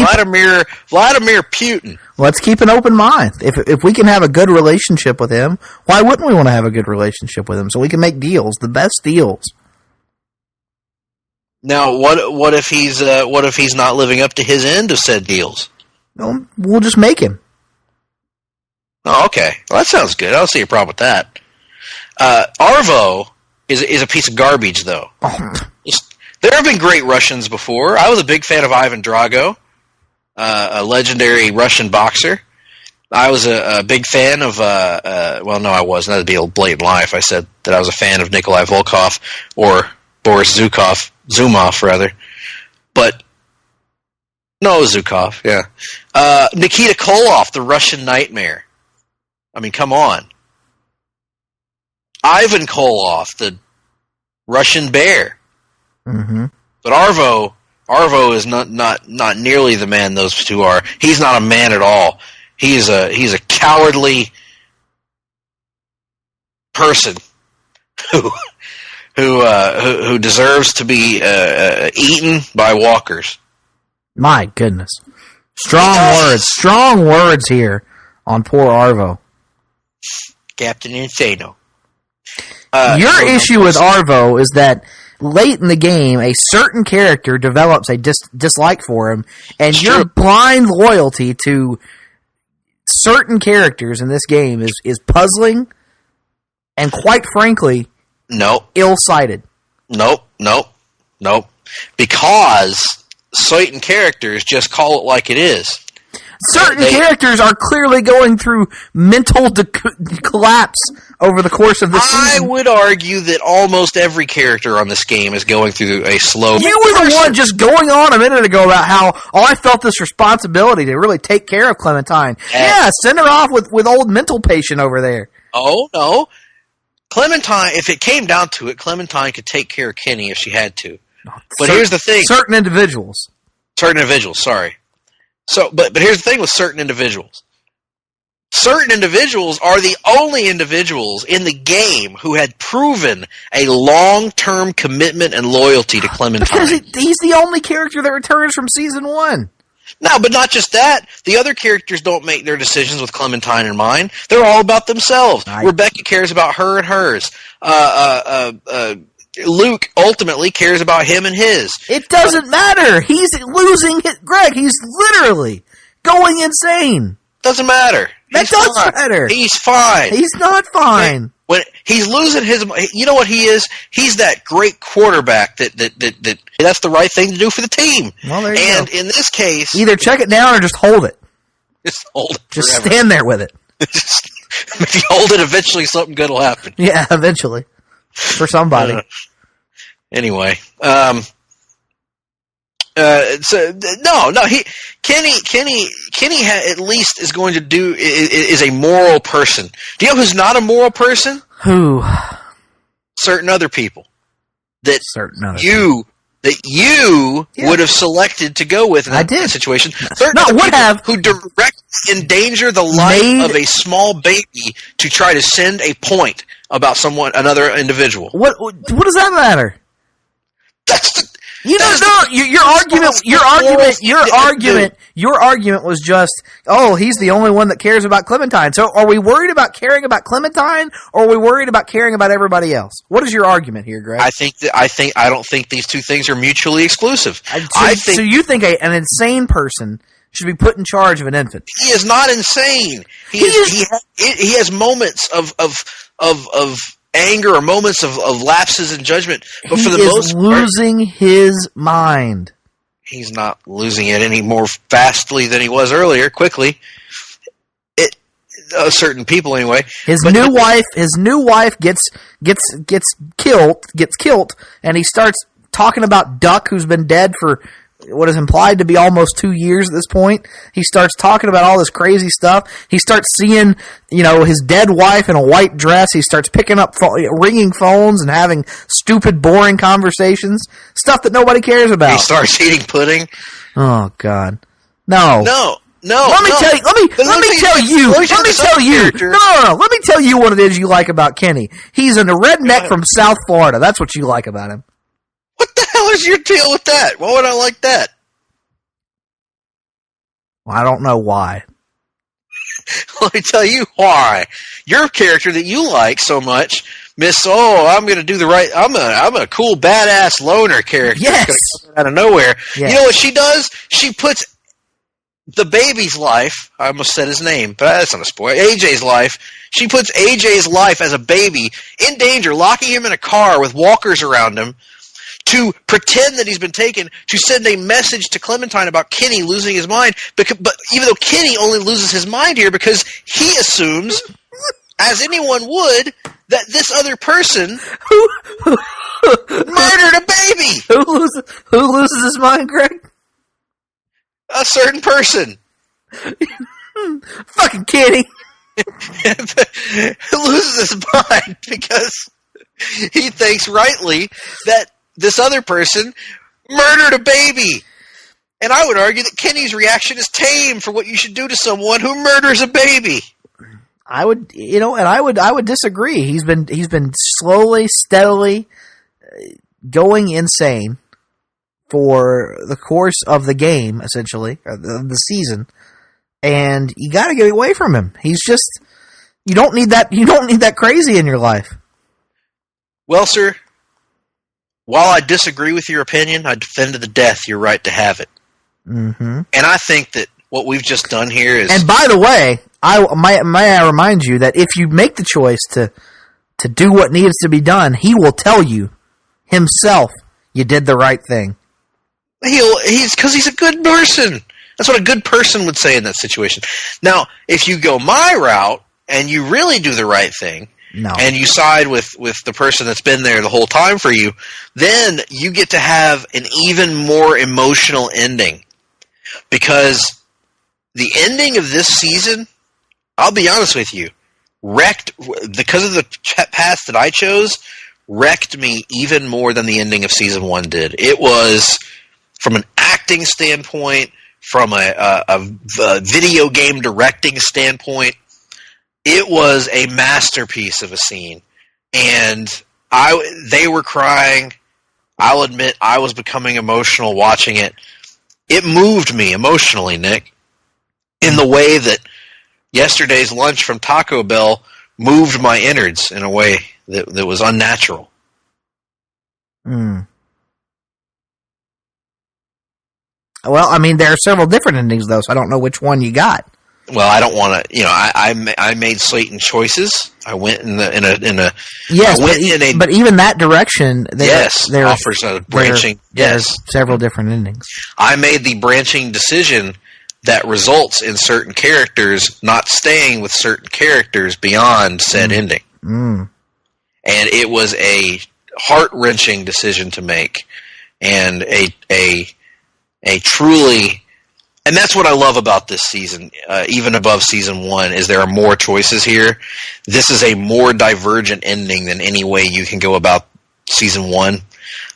Vladimir Putin? Let's keep an open mind. If we can have a good relationship with him, why wouldn't we want to have a good relationship with him? So we can make deals, the best deals. Now, what if he's not living up to his end of said deals? Well, we'll just make him. Oh, okay. Well, that sounds good. I don't see a problem with that. Arvo is a piece of garbage, though. Oh. There have been great Russians before. I was a big fan of Ivan Drago, a legendary Russian boxer. I was a big fan of, well, no, I wasn't. That would be a blatant lie if I said that I was a fan of Nikolai Volkov or Boris Zumov, rather. But, no, Zukov, yeah. Nikita Koloff, the Russian Nightmare. I mean, come on. Ivan Koloff, the Russian Bear. Mm-hmm. But Arvo is not nearly the man those two are. He's not a man at all. He's a cowardly person who deserves to be eaten by walkers. My goodness, strong words here on poor Arvo. Captain Insano. Your issue with Arvo is that late in the game, a certain character develops a dislike for him, and your blind loyalty to certain characters in this game is puzzling and, quite frankly, ill-sighted. Nope. Because certain characters just call it like it is. Certain characters are clearly going through mental collapse over the course of the season. I would argue that almost every character on this game is going through a slow... You were the one just going on a minute ago about how, I felt this responsibility to really take care of Clementine. Yeah, send her off with old mental patient over there. Oh, no. Clementine, if it came down to it, Clementine could take care of Kenny if she had to. But here's the thing. Certain individuals, sorry. So, but here's the thing with certain individuals. Certain individuals are the only individuals in the game who had proven a long-term commitment and loyalty to Clementine. Because he's the only character that returns from Season 1. No, but not just that. The other characters don't make their decisions with Clementine in mind. They're all about themselves. Rebecca cares about her and hers. Luke ultimately cares about him and his. It doesn't matter. He's losing it. Greg, he's literally going insane. Doesn't matter. That doesn't matter. He's fine. He's not fine. When he's losing his, you know what he is? He's that great quarterback that that's the right thing to do for the team. Well, there you and go. In this case, either check it down or just hold it. Just hold it. Just stand there with it. If you hold it, eventually something good will happen. Yeah, eventually. For somebody. Anyway, Kenny at least is going to is a moral person. Do you know who's not a moral person? Who? Certain other people that you Yeah. would have selected to go with in that situation. Certain other people who directly endanger the life of a small baby to try to send a point about another individual. What does that matter? Your argument was just, he's the only one that cares about Clementine. So are we worried about caring about Clementine, or are we worried about caring about everybody else? What is your argument here, Greg? I don't think these two things are mutually exclusive. So you think an insane person should be put in charge of an infant? He is not insane. He has moments of anger or moments of lapses in judgment, but for the most part, losing his mind. He's not losing it any more fastly than he was earlier. Quickly, certain people anyway. His new wife gets killed, and he starts talking about Duck, who's been dead for what is implied to be almost 2 years at this point. He starts talking about all this crazy stuff. He starts seeing, his dead wife in a white dress. He starts picking up, ringing phones and having stupid, boring conversations. Stuff that nobody cares about. He starts eating pudding. Oh, God. No. Let me tell you what it is you like about Kenny. He's a redneck from South Florida. That's what you like about him. What the hell is your deal with that? Why would I like that? Well, I don't know why. Let me tell you why. Your character that you like so much, I'm going to do the right. I'm a cool badass loner character. Yes. Out of nowhere. Yes. You know what she does? She puts the baby's life. I almost said his name, but that's not a spoiler. AJ's life. She puts AJ's life as a baby in danger, locking him in a car with walkers around him, to pretend that he's been taken, to send a message to Clementine about Kenny losing his mind. But even though Kenny only loses his mind here because he assumes, as anyone would, that this other person murdered a baby. Who loses his mind, Greg? A certain person. Fucking Kenny. Who loses his mind because he thinks rightly that this other person murdered a baby. And I would argue that Kenny's reaction is tame for what you should do to someone who murders a baby. I would disagree. He's been slowly, steadily going insane for the course of the game, essentially, or the season. And you got to get away from him. He's just, you don't need that crazy in your life. Well, sir, while I disagree with your opinion, I defend to the death your right to have it. Mm-hmm. And I think that what we've just done here is... And by the way, may I remind you that if you make the choice to do what needs to be done, he will tell you himself you did the right thing. Because he's a good person. That's what a good person would say in that situation. Now, if you go my route and you really do the right thing, and you side with the person that's been there the whole time for you, then you get to have an even more emotional ending. Because the ending of this season, I'll be honest with you, because of the path that I chose, wrecked me even more than the ending of season 1 did. It was, from an acting standpoint, from a video game directing standpoint, it was a masterpiece of a scene. And they were crying. I'll admit I was becoming emotional watching it. it moved me emotionally, Nick, in the way that yesterday's lunch from Taco Bell moved my innards in a way that was unnatural. Mm. Well, I mean, there are several different endings, though, so I don't know which one you got. Well, I don't want to. I made Satan choices. I went in a yes, but even that direction, there offers a branching. There's several different endings. I made the branching decision that results in certain characters not staying with certain characters beyond said ending, and it was a heart-wrenching decision to make, and a truly. And that's what I love about this season, even above Season 1, is there are more choices here. This is a more divergent ending than any way you can go about Season 1.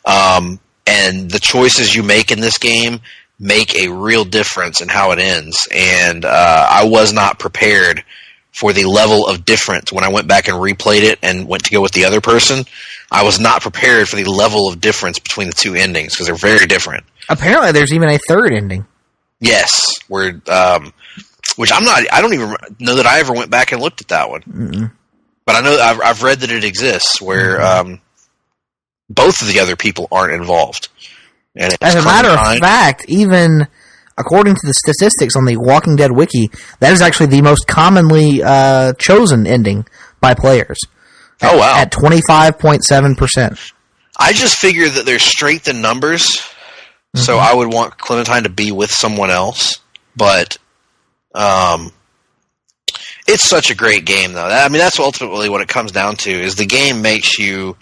And the choices you make in this game make a real difference in how it ends. And I was not prepared for the level of difference. When I went back and replayed it and went to go with the other person, I was not prepared for the level of difference between the two endings, because they're very different. Apparently there's even a third ending. Yes, which I don't even know that I ever went back and looked at that one. Mm-mm. But I know I've read that it exists where both of the other people aren't involved. And as a matter of fact, even according to the statistics on the Walking Dead wiki, that is actually the most commonly chosen ending by players. Oh, wow. At 25.7%. I just figure that there's strength in numbers. So I would want Clementine to be with someone else, but it's such a great game, though. I mean, that's ultimately what it comes down to, is the game makes you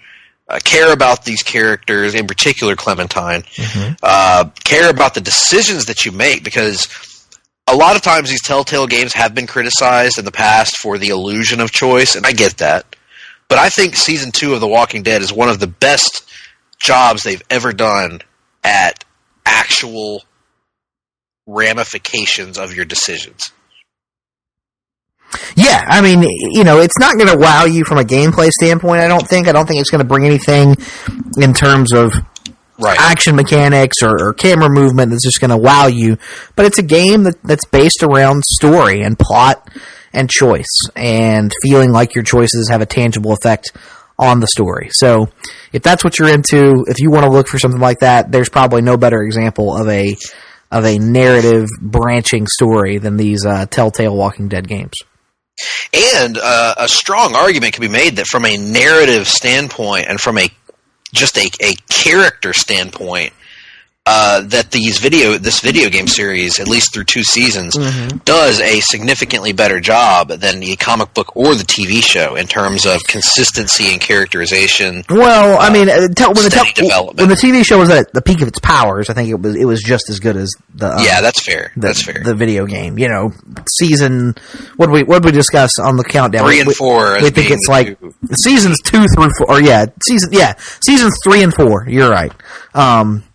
care about these characters, in particular Clementine, care about the decisions that you make, because a lot of times these Telltale games have been criticized in the past for the illusion of choice, and I get that. But I think Season 2 of The Walking Dead is one of the best jobs they've ever done at actual ramifications of your decisions. Yeah, I mean, it's not going to wow you from a gameplay standpoint, I don't think. I don't think it's going to bring anything in terms of action mechanics or camera movement that's just going to wow you. But it's a game that's based around story and plot and choice, and feeling like your choices have a tangible effect on the story. So if that's what you're into, if you want to look for something like that, there's probably no better example of a narrative branching story than these Telltale Walking Dead games. And a strong argument can be made that from a narrative standpoint and from a character standpoint, that this video game series, at least through 2 seasons, does a significantly better job than the comic book or the TV show in terms of consistency and characterization. Well, I mean, when the TV show was at the peak of its powers, I think it was just as good as the that's fair. That's fair. The video game, season. What did we discuss on the countdown? 3 and 4. We think it's like seasons 2 through 4. Or seasons 3 and 4. You're right.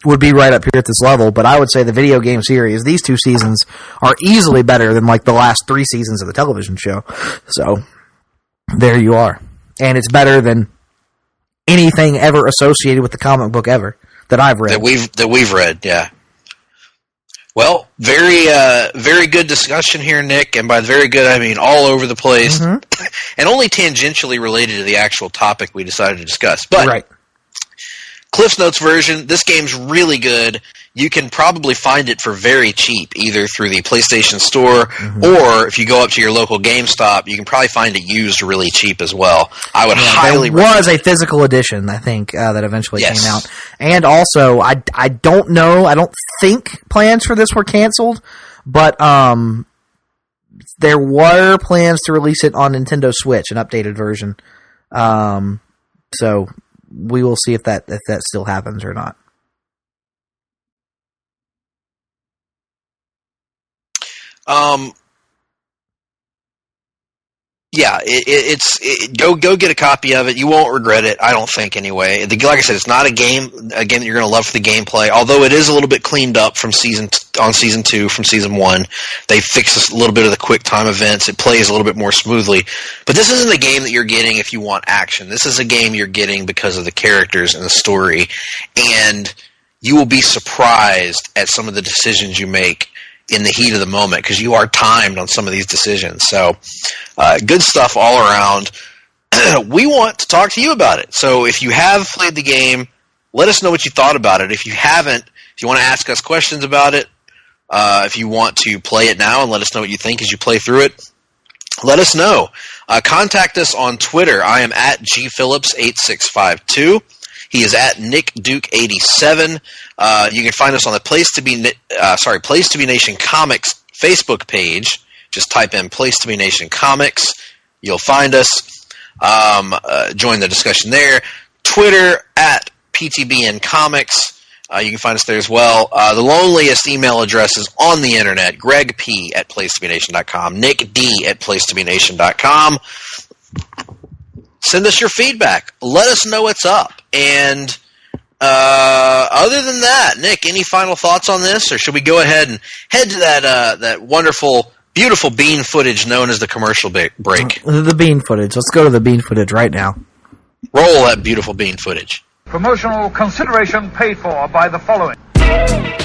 Would be right up here at this level, but I would say the video game series, these 2 seasons are easily better than like the last 3 seasons of the television show. So there you are. And it's better than anything ever associated with the comic book ever that I've read. That we've read, yeah. Well, very very good discussion here, Nick, and by very good I mean all over the place, and only tangentially related to the actual topic we decided to discuss. But right. Cliff's Notes version, this game's really good. You can probably find it for very cheap, either through the PlayStation Store, or if you go up to your local GameStop, you can probably find it used really cheap as well. I would highly recommend it. There was a physical edition, I think, that eventually came out. And also, I don't know, I don't think plans for this were canceled, but there were plans to release it on Nintendo Switch, an updated version. So we will see if that still happens or not. Go get a copy of it. You won't regret it, I don't think, anyway. Like I said, it's not a game that you're going to love for the gameplay, although it is a little bit cleaned up from Season 2 from Season 1. They fixed a little bit of the quick time events. It plays a little bit more smoothly. But this isn't a game that you're getting if you want action. This is a game you're getting because of the characters and the story. And you will be surprised at some of the decisions you make in the heat of the moment, because you are timed on some of these decisions. So good stuff all around. We want to talk to you about it. So if you have played the game, let us know what you thought about it. If you haven't, if you want to ask us questions about it, if you want to play it now and let us know what you think as you play through it, let us know. Contact us on Twitter. I am at gphillips8652. He is at Nick Duke 87. You can find us on the Place to Be Nation Comics Facebook page. Just type in Place to Be Nation Comics. You'll find us. Join the discussion there. Twitter at PTBN Comics. You can find us there as well. The loneliest email address is on the internet. Greg P at placetobenation.com. Nick D at placetobenation.com. Send us your feedback. Let us know what's up. And other than that, Nick, any final thoughts on this, or should we go ahead and head to that wonderful, beautiful bean footage known as the commercial break? The bean footage. Let's go to the bean footage right now. Roll that beautiful bean footage. Promotional consideration paid for by the following.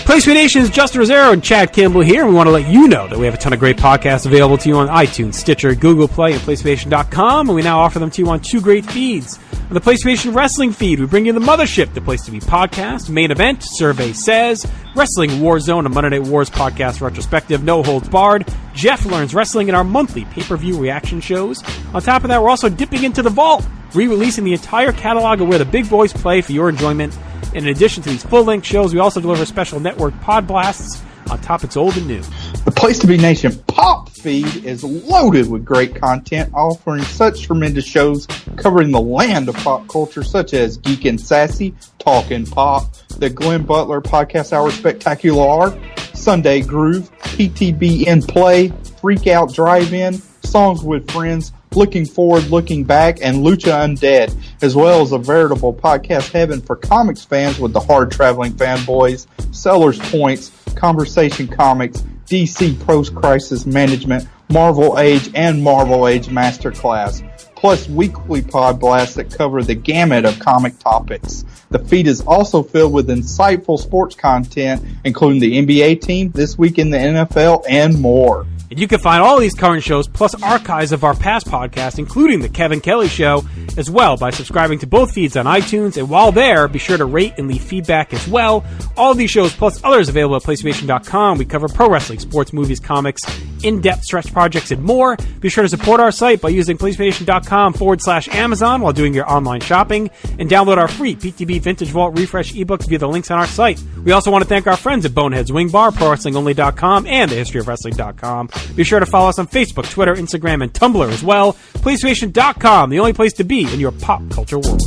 Place to Be Nation's Justin Rosero and Chad Campbell here, and we want to let you know that we have a ton of great podcasts available to you on iTunes, Stitcher, Google Play, and PlaceToBeNation.com, and we now offer them to you on 2 great feeds. On the Place to Be Nation Wrestling feed, we bring you the Mothership, the Place to Be podcast, Main Event, Survey Says, Wrestling Warzone, a Monday Night Wars podcast retrospective, No Holds Barred, Jeff Learns Wrestling, and our monthly pay-per-view reaction shows. On top of that, we're also dipping into the vault, re-releasing the entire catalog of where the big boys play for your enjoyment. And in addition to these full-length shows, we also deliver special network pod blasts on topics old and new. The Place to Be Nation Pop feed is loaded with great content, offering such tremendous shows covering the land of pop culture, such as Geek and Sassy, Talkin' Pop, the Glenn Butler Podcast Hour Spectacular, Sunday Groove, PTB in Play, Freak Out Drive-In, Songs with Friends, Looking Forward, Looking Back, and Lucha Undead, as well as a veritable podcast heaven for comics fans with the Hard-Traveling Fanboys, Sellers Points, Conversation Comics, DC Post-Crisis Management, Marvel Age, and Marvel Age Masterclass, plus weekly pod blasts that cover the gamut of comic topics. The feed is also filled with insightful sports content, including the NBA team, This Week in the NFL, and more. And you can find all these current shows, plus archives of our past podcasts, including The Kevin Kelly Show, as well by subscribing to both feeds on iTunes. And while there, be sure to rate and leave feedback as well. All of these shows, plus others available at PlayStation.com. We cover pro wrestling, sports, movies, comics, in-depth stretch projects, and more. Be sure to support our site by using PlayStation.com/Amazon while doing your online shopping. And download our free PTB Vintage Vault Refresh ebooks via the links on our site. We also want to thank our friends at Boneheads Wing Bar, ProWrestlingOnly.com, and TheHistoryOfWrestling.com. Be sure to follow us on Facebook, Twitter, Instagram, and Tumblr as well. PlayStation.com, the only place to be in your pop culture world.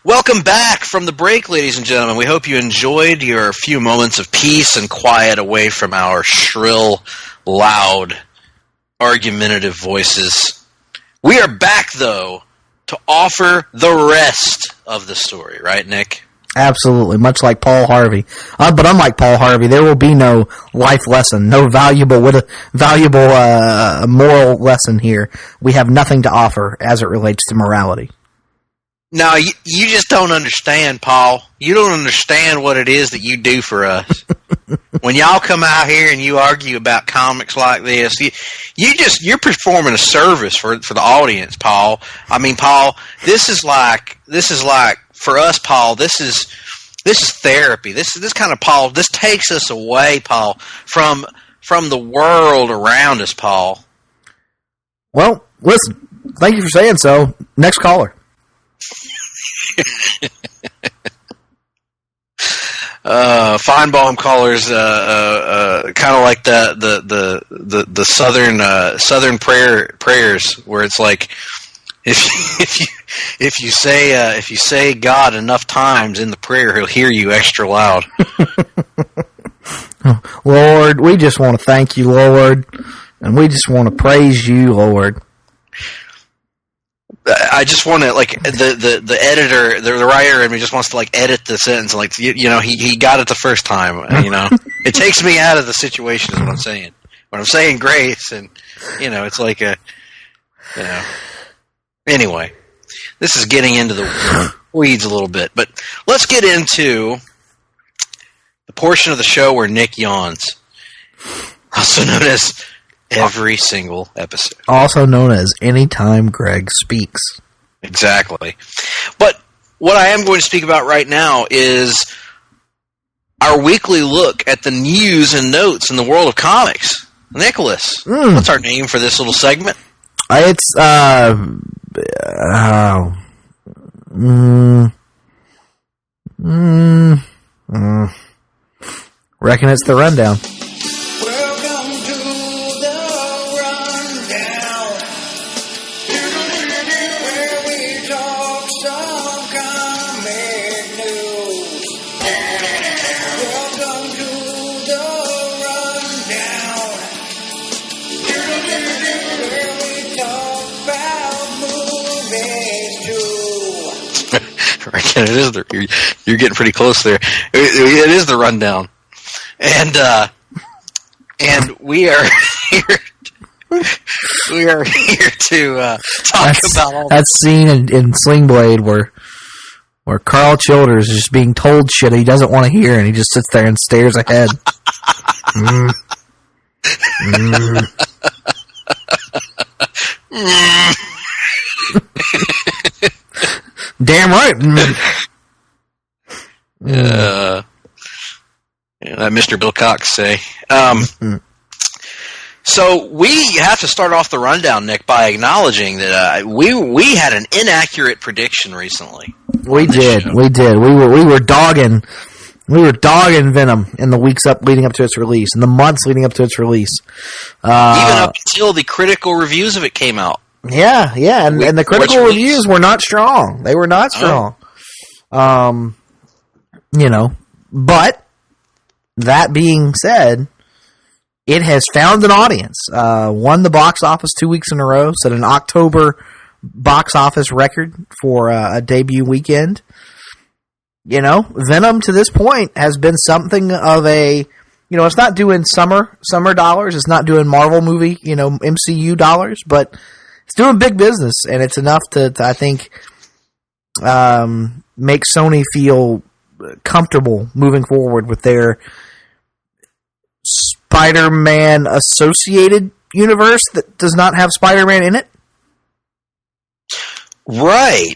Welcome back from the break, ladies and gentlemen. We hope you enjoyed your few moments of peace and quiet away from our shrill, loud, argumentative voices. We are back, though, to offer the rest of the story, right, Nick? Absolutely, much like Paul Harvey. But unlike Paul Harvey, there will be no life lesson, no valuable moral lesson here. We have nothing to offer as it relates to morality. No, you just don't understand, Paul. You don't understand what it is that you do for us. When y'all come out here and you argue about comics like this, you're performing a service for the audience, Paul. I mean, Paul, this is like for us, Paul, this is therapy. This kind of, Paul, this takes us away, Paul, from the world around us, Paul. Well, listen, thank you for saying so. Next caller. Feinbaum callers, kind of like the southern prayers, where it's like, if you say God enough times in the prayer, he'll hear you extra loud. Lord, we just want to thank you, Lord, and we just want to praise you, Lord. I just want to, like, the editor, the writer in me just wants to, like, edit the sentence. Like, he got it the first time, It takes me out of the situation is what I'm saying. When I'm saying grace, and, it's like Anyway, this is getting into the weeds a little bit. But let's get into the portion of the show where Nick yawns, also known as every single episode. Also known as anytime Greg speaks. Exactly. But what I am going to speak about right now is our weekly look at the news and notes in the world of comics. Nicholas, what's our name for this little segment? It's, reckon it's the rundown. Welcome to the rundown, where we talk some comic news. Welcome to the rundown, where we talk about movies too. Right, it is you're getting pretty close there. It is the rundown. And we are here. We are here to talk about all that scene in Sling Blade where Carl Childers is just being told shit he doesn't want to hear, and he just sits there and stares ahead. Damn right. That Mr. Bill Cox say. So we have to start off the rundown, Nick, by acknowledging that we had an inaccurate prediction recently. We did. We were dogging Venom in the weeks leading up to its release, in the months leading up to its release. Even up until the critical reviews of it came out. Yeah, and the critical reviews were not strong. They were not strong. But that being said, it has found an audience. Won the box office 2 weeks in a row, set an October box office record for a debut weekend. Venom to this point has been something of a, it's not doing summer dollars. It's not doing Marvel movie, MCU dollars, but it's doing big business, and it's enough to I think, make Sony feel comfortable moving forward with their Spider-Man associated universe that does not have Spider-Man in it. Right.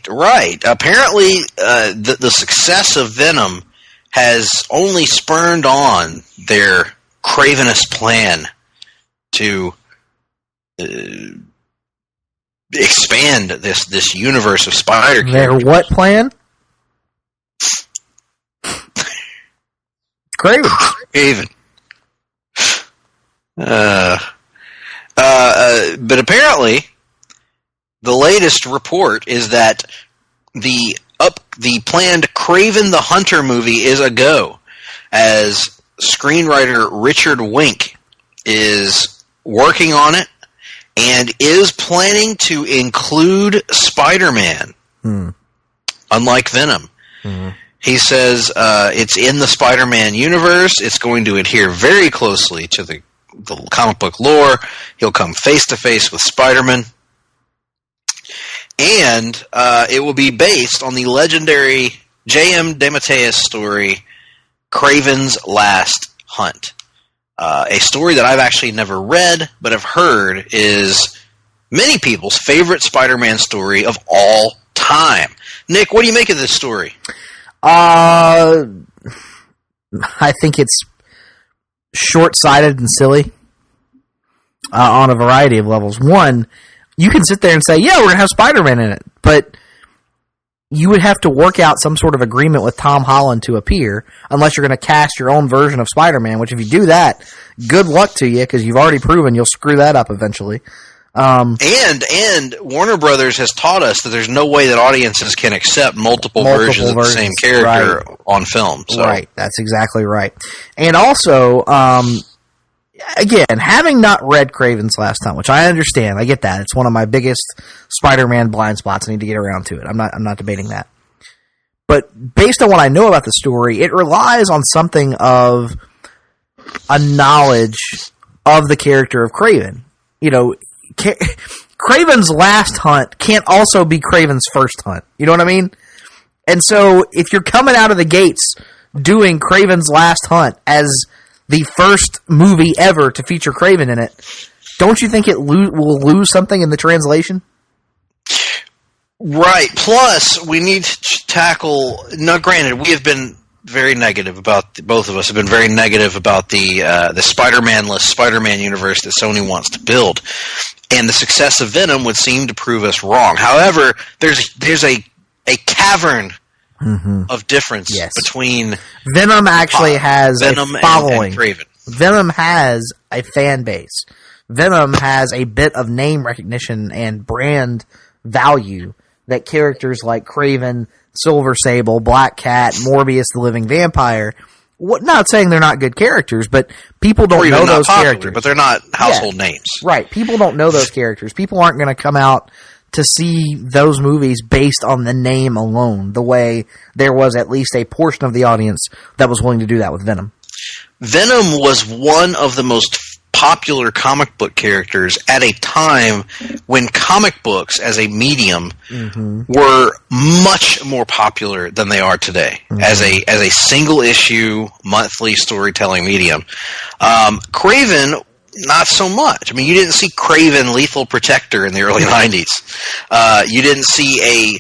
Apparently, the success of Venom has only spurred on their cravenous plan to expand this universe of Spider characters. Their what plan? Craven. But apparently, the latest report is that the planned Craven the Hunter movie is a go, as screenwriter Richard Wink is working on it and is planning to include Spider-Man, unlike Venom. He says it's in the Spider-Man universe. It's going to adhere very closely to the comic book lore. He'll come face-to-face with Spider-Man. And it will be based on the legendary J.M. DeMatteis story, Kraven's Last Hunt. A story that I've actually never read, but have heard is many people's favorite Spider-Man story of all time. Nick, what do you make of this story? I think it's short-sighted and silly on a variety of levels. One, you can sit there and say, yeah, we're going to have Spider-Man in it, but you would have to work out some sort of agreement with Tom Holland to appear, unless you're going to cast your own version of Spider-Man, which if you do that, good luck to you, because you've already proven you'll screw that up eventually. And Warner Brothers has taught us that there's no way that audiences can accept multiple versions of the same character on film. So. Right, that's exactly right. And also, again, having not read Kraven's Last Hunt, which I understand, I get that. It's one of my biggest Spider-Man blind spots. I need to get around to it. I'm not debating that. But based on what I know about the story, it relies on something of a knowledge of the character of Kraven. Kraven's Last Hunt can't also be Kraven's First Hunt. You know what I mean? And so, if you're coming out of the gates doing Kraven's Last Hunt as the first movie ever to feature Kraven in it, don't you think it will lose something in the translation? Right. Plus, we need to tackle. Now, granted, we have been very negative about both of us have been very negative about the Spider-Man-less Spider-Man universe that Sony wants to build, and the success of Venom would seem to prove us wrong. However, there's a cavern of difference between Venom actually has Venom a following. And Kraven. Venom has a fan base. Venom has a bit of name recognition and brand value that characters like Kraven, Silver Sable, Black Cat, Morbius the Living Vampire, not saying they're not good characters, but people don't know those characters. But they're not household names. Right. People don't know those characters. People aren't going to come out to see those movies based on the name alone, the way there was at least a portion of the audience that was willing to do that with Venom. Venom was one of the most popular comic book characters at a time when comic books as a medium were much more popular than they are today as a single issue monthly storytelling medium. Kraven, not so much. I mean, you didn't see Kraven Lethal Protector in the early 90s. You didn't see a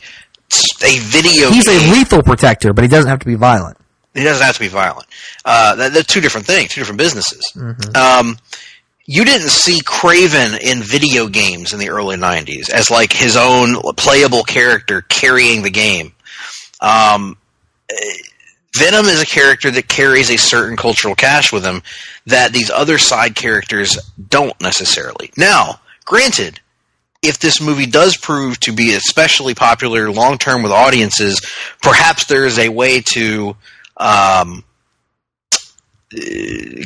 video He's game. a lethal protector, but he doesn't have to be violent. He doesn't have to be violent. They're two different things, two different businesses. You didn't see Kraven in video games in the early 90s as like his own playable character carrying the game. Venom is a character that carries a certain cultural cache with him that these other side characters don't necessarily. Now, granted, if this movie does prove to be especially popular long-term with audiences, perhaps there is a way to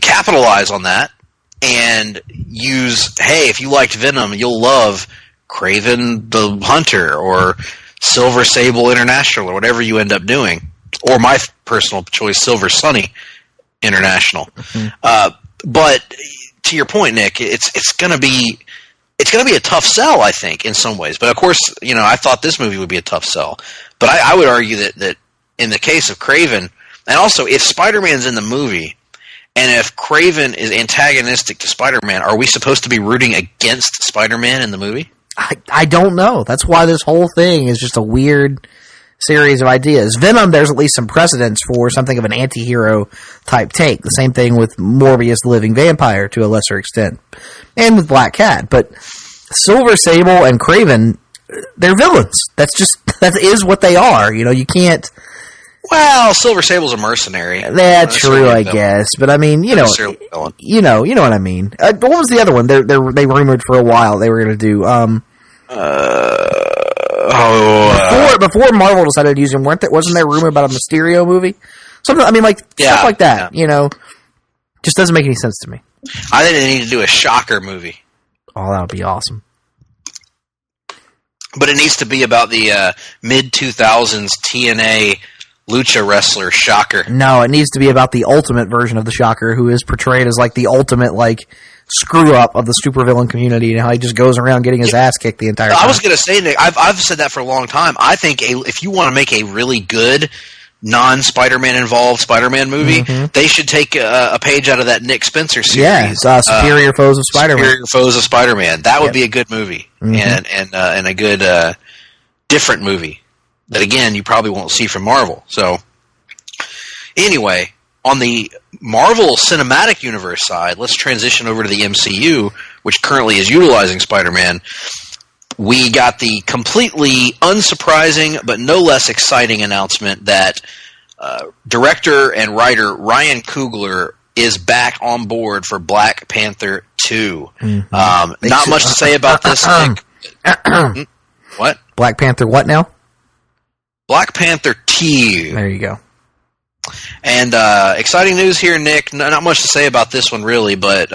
capitalize on that and use, hey, if you liked Venom, you'll love Kraven the Hunter or Silver Sable International or whatever you end up doing. Or my personal choice, Silver Sunny International. But to your point, Nick, it's going to be a tough sell, I think, in some ways. But of course, I thought this movie would be a tough sell. But I would argue that in the case of Kraven, and also if Spider-Man's in the movie, and if Kraven is antagonistic to Spider-Man, are we supposed to be rooting against Spider-Man in the movie? I don't know. That's why this whole thing is just a weird series of ideas. Venom, there's at least some precedence for something of an anti-hero type take. The same thing with Morbius the Living Vampire to a lesser extent. And with Black Cat. But Silver Sable and Kraven, they're villains. That is what they are. You can't... Well, Silver Sable's a mercenary. That's true, I guess. But I mean, you know what I mean. What was the other one? They rumored for a while they were going to do. Before Marvel decided to use him, wasn't there rumor about a Mysterio movie? Something. I mean, stuff like that. Yeah. Just doesn't make any sense to me. I think they need to do a Shocker movie. Oh, that would be awesome. But it needs to be about the mid-2000s TNA lucha wrestler Shocker. No, it needs to be about the ultimate version of the Shocker, who is portrayed as like the ultimate screw up of the supervillain community, and how he just goes around getting his ass kicked the entire time. I was going to say, Nick, I've said that for a long time. I think if you want to make a really good non-Spider-Man involved Spider-Man movie, they should take a page out of that Nick Spencer series. Yeah, Superior Foes of Spider-Man. Superior Foes of Spider-Man. That would be a good movie, and a good different movie that, again, you probably won't see from Marvel. So, anyway, on the Marvel Cinematic Universe side, let's transition over to the MCU, which currently is utilizing Spider-Man. We got the completely unsurprising but no less exciting announcement that director and writer Ryan Coogler is back on board for Black Panther 2. Not much to say about this, Nick. What? Black Panther what now? Black Panther 2. There you go. And exciting news here, Nick. Not much to say about this one, really, but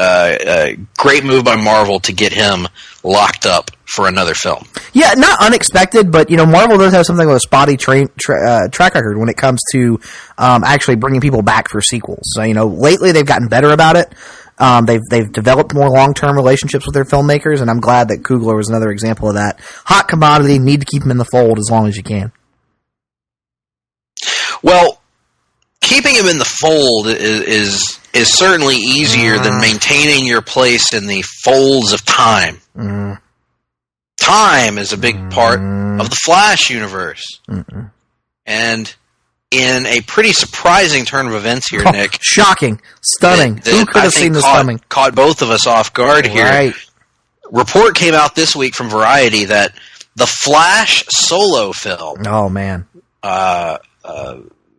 great move by Marvel to get him locked up for another film. Yeah, not unexpected, but Marvel does have something of a spotty track record when it comes to actually bringing people back for sequels. So, lately they've gotten better about it. They've developed more long-term relationships with their filmmakers, and I'm glad that Coogler was another example of that. Hot commodity, need to keep him in the fold as long as you can. Well, keeping him in the fold is certainly easier than maintaining your place in the folds of time. Time is a big part of the Flash universe. And in a pretty surprising turn of events here, Nick. Shocking. Stunning. Who could have seen this coming? Caught both of us off guard here. Right. Report came out this week from Variety that the Flash solo film... Oh, man.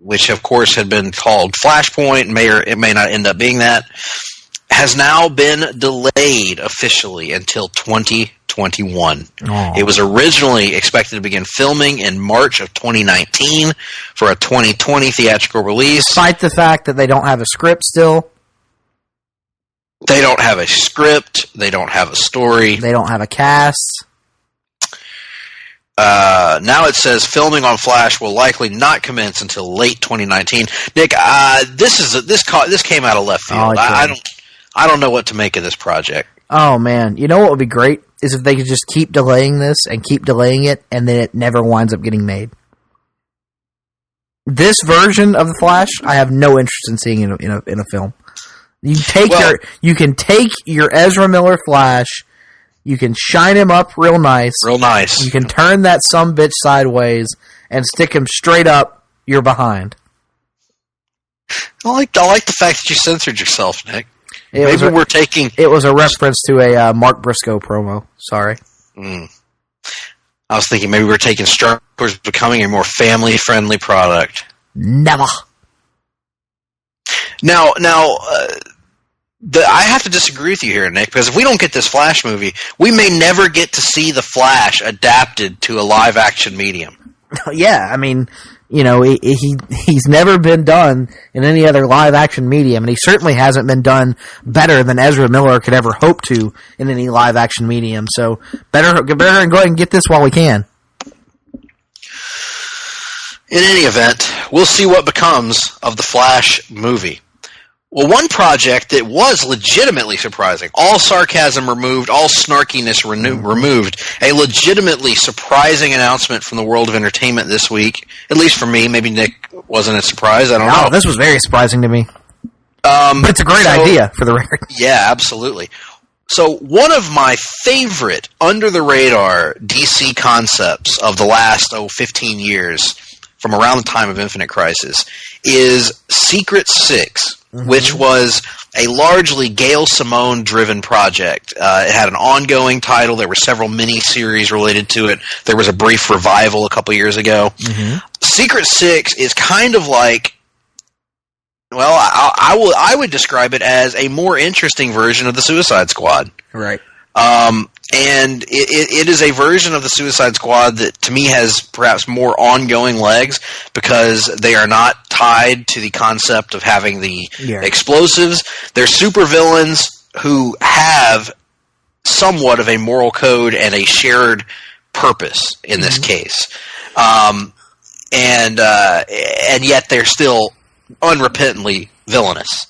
Which, of course, had been called Flashpoint, it may not end up being that, has now been delayed officially until 2021. Oh. It was originally expected to begin filming in March of 2019 for a 2020 theatrical release. Despite the fact that they don't have a script still. They don't have a script. They don't have a story. They don't have a cast. Now it says filming on Flash will likely not commence until late 2019. Nick, this came out of left field. I don't know what to make of this project. Oh man, you know what would be great is if they could just keep delaying this and keep delaying it, and then it never winds up getting made. This version of the Flash, I have no interest in seeing in a film. You can take your Ezra Miller Flash. You can shine him up real nice. Real nice. You can turn that sumbitch sideways and stick him straight up your behind. I like the fact that you censored yourself, Nick. It was a reference to a Mark Briscoe promo. Sorry. I was thinking maybe we're taking Star towards becoming a more family-friendly product. Never. Now, I have to disagree with you here, Nick, because if we don't get this Flash movie, we may never get to see the Flash adapted to a live-action medium. Yeah, I mean, he's never been done in any other live-action medium, and he certainly hasn't been done better than Ezra Miller could ever hope to in any live-action medium. So better go ahead and get this while we can. In any event, we'll see what becomes of the Flash movie. Well, one project that was legitimately surprising, all sarcasm removed, all snarkiness removed, a legitimately surprising announcement from the world of entertainment this week, at least for me. Maybe Nick wasn't as surprised, I don't know. This was very surprising to me. But it's a great idea, for the record. Yeah, absolutely. So one of my favorite under-the-radar DC concepts of the last, 15 years, from around the time of Infinite Crisis, is Secret Six, which was a largely Gail Simone-driven project. It had an ongoing title. There were several mini-series related to it. There was a brief revival a couple years ago. Secret Six is kind of like, well, I would describe it as a more interesting version of the Suicide Squad. Right. And it is a version of the Suicide Squad that, to me, has perhaps more ongoing legs because they are not tied to the concept of having the explosives. They're supervillains who have somewhat of a moral code and a shared purpose in this case. And yet they're still unrepentantly villainous.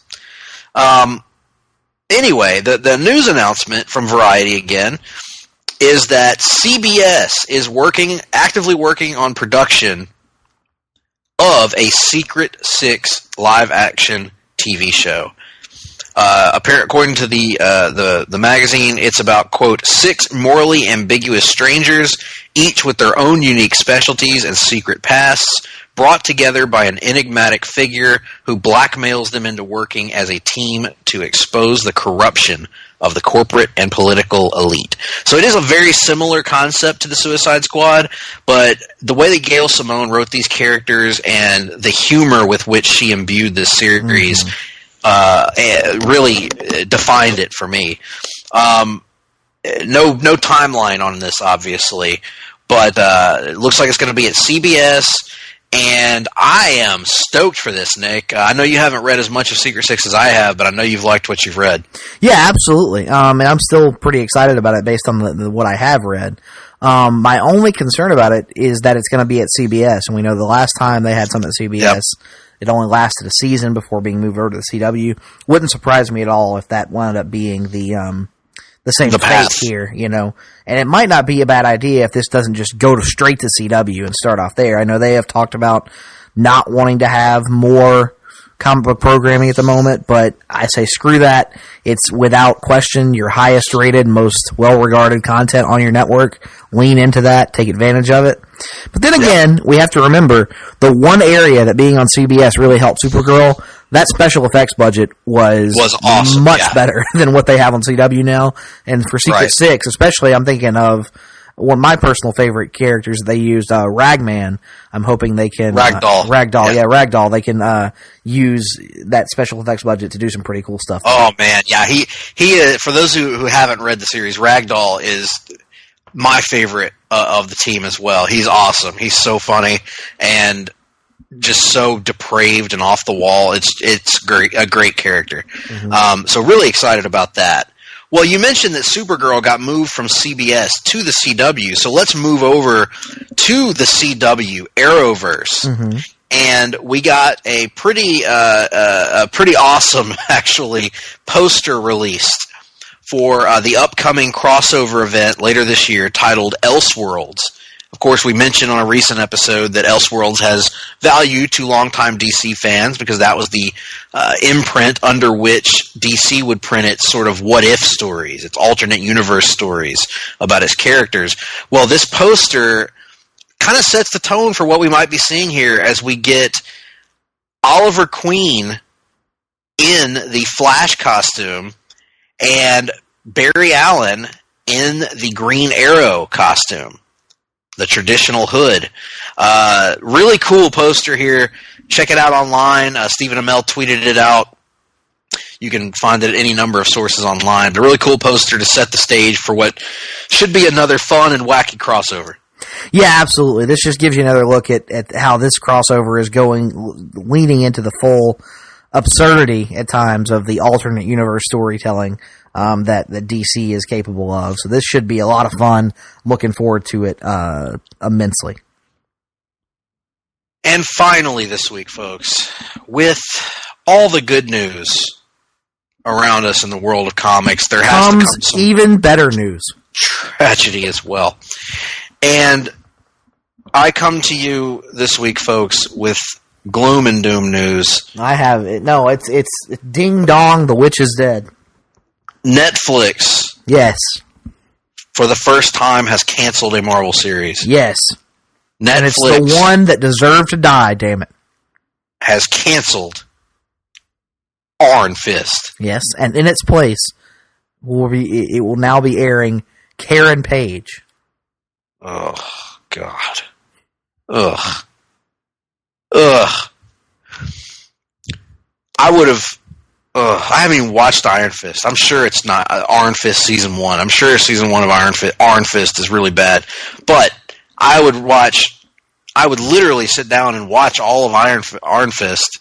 Anyway, the news announcement from Variety again is that CBS is actively working on production of a Secret Six live-action TV show. According to the magazine, it's about, quote, 6 morally ambiguous strangers, each with their own unique specialties and secret pasts, brought together by an enigmatic figure who blackmails them into working as a team to expose the corruption of the corporate and political elite. So it is a very similar concept to the Suicide Squad, but the way that Gail Simone wrote these characters and the humor with which she imbued this series really defined it for me. No timeline on this, obviously, but it looks like it's going to be at CBS. And I am stoked for this, Nick. I know you haven't read as much of Secret Six as I have, but I know you've liked what you've read. Yeah, absolutely. And I'm still pretty excited about it based on what I have read. My only concern about it is that it's going to be at CBS. And we know the last time they had something at CBS, it only lasted a season before being moved over to the CW. Wouldn't surprise me at all if that wound up being the same fate here, And it might not be a bad idea if this doesn't just go straight to CW and start off there. I know they have talked about not wanting to have more comic book programming at the moment, but I say screw that. It's without question your highest rated, most well-regarded content on your network. Lean into that, take advantage of it. But then again, we have to remember the one area that being on CBS really helped Supergirl, that special effects budget was awesome, much better than what they have on CW now. And for Secret Six, especially, I'm thinking of one of my personal favorite characters. They used Ragman. I'm hoping they can Ragdoll. They can use that special effects budget to do some pretty cool stuff. Oh man, yeah. He for those who haven't read the series, Ragdoll is my favorite of the team as well. He's awesome. He's so funny and just so depraved and off the wall. It's great, a great character. Mm-hmm. So really excited about that. Well, you mentioned that Supergirl got moved from CBS to the CW, so let's move over to the CW Arrowverse. Mm-hmm. And we got a pretty awesome, actually, poster released for the upcoming crossover event later this year titled Elseworlds. Of course, we mentioned on a recent episode that Elseworlds has value to longtime DC fans because that was the imprint under which DC would print its sort of what-if stories, its alternate universe stories about its characters. Well, this poster kind of sets the tone for what we might be seeing here as we get Oliver Queen in the Flash costume and Barry Allen in the Green Arrow costume. The traditional hood. Really cool poster here. Check it out online. Stephen Amell tweeted it out. You can find it at any number of sources online. But a really cool poster to set the stage for what should be another fun and wacky crossover. Yeah, absolutely. This just gives you another look at how this crossover is going, leaning into the full absurdity at times of the alternate universe storytelling that DC is capable of. So this should be a lot of fun. Looking forward to it immensely. And finally this week, folks, with all the good news around us in the world of comics, there has to come some even better news. Tragedy as well. And I come to you this week, folks, with gloom and doom news. I have it. No, it's ding dong, the witch is dead. Netflix, yes, for the first time has canceled a Marvel series. Yes, Netflix, and it's the one that deserved to die. Damn it, has canceled Iron Fist. Yes, and in its place it will now be airing Karen Page. Oh God. Ugh. I haven't even watched Iron Fist. I'm sure it's not Iron Fist Season 1. I'm sure Season 1 of Iron Fist is really bad. But I would literally sit down and watch all of Iron Fist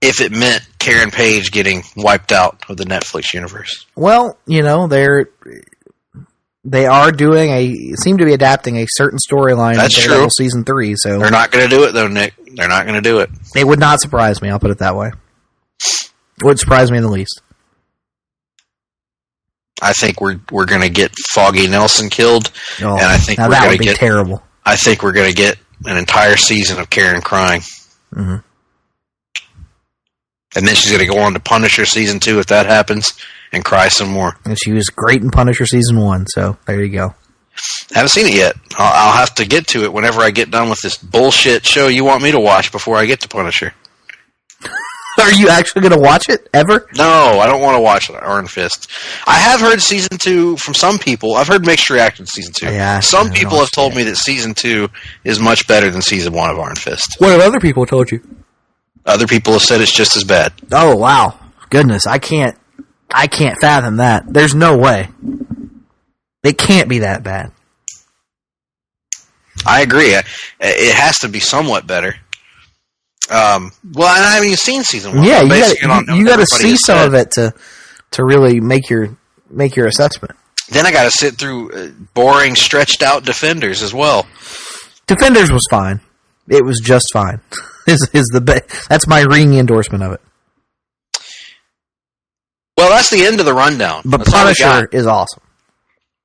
if it meant Karen Page getting wiped out of the Netflix universe. Well, you know, they are seem to be adapting a certain storyline. That's true. Season 3, so they're not going to do it though, Nick. They're not going to do it. It would not surprise me. I'll put it that way. It would surprise me in the least. I think we're going to get Foggy Nelson killed, and I think now we're going to get terrible. I think we're going to get an entire season of Karen crying, mm-hmm. and then she's going to go on to Punisher Season 2 if that happens, and cry some more. And she was great in Punisher Season 1, so there you go. Haven't seen it yet. I'll have to get to it whenever I get done with this bullshit show you want me to watch before I get to Punisher. Are you actually going to watch it, ever? No, I don't want to watch Iron Fist. I have heard Season 2 from some people. I've heard mixed reactions to Season 2. Yeah, some people have told me that Season 2 is much better than Season 1 of Iron Fist. What have other people told you? Other people have said it's just as bad. Oh, wow. Goodness, I can't fathom that. There's no way. It can't be that bad. I agree. It has to be somewhat better. Well, and I haven't even seen Season 1. Yeah, you got to see some of it to really make your assessment. Then I got to sit through boring, stretched out Defenders as well. Defenders was fine. It was just fine. That's my ringing endorsement of it. Well, that's the end of the rundown. But Punisher is awesome.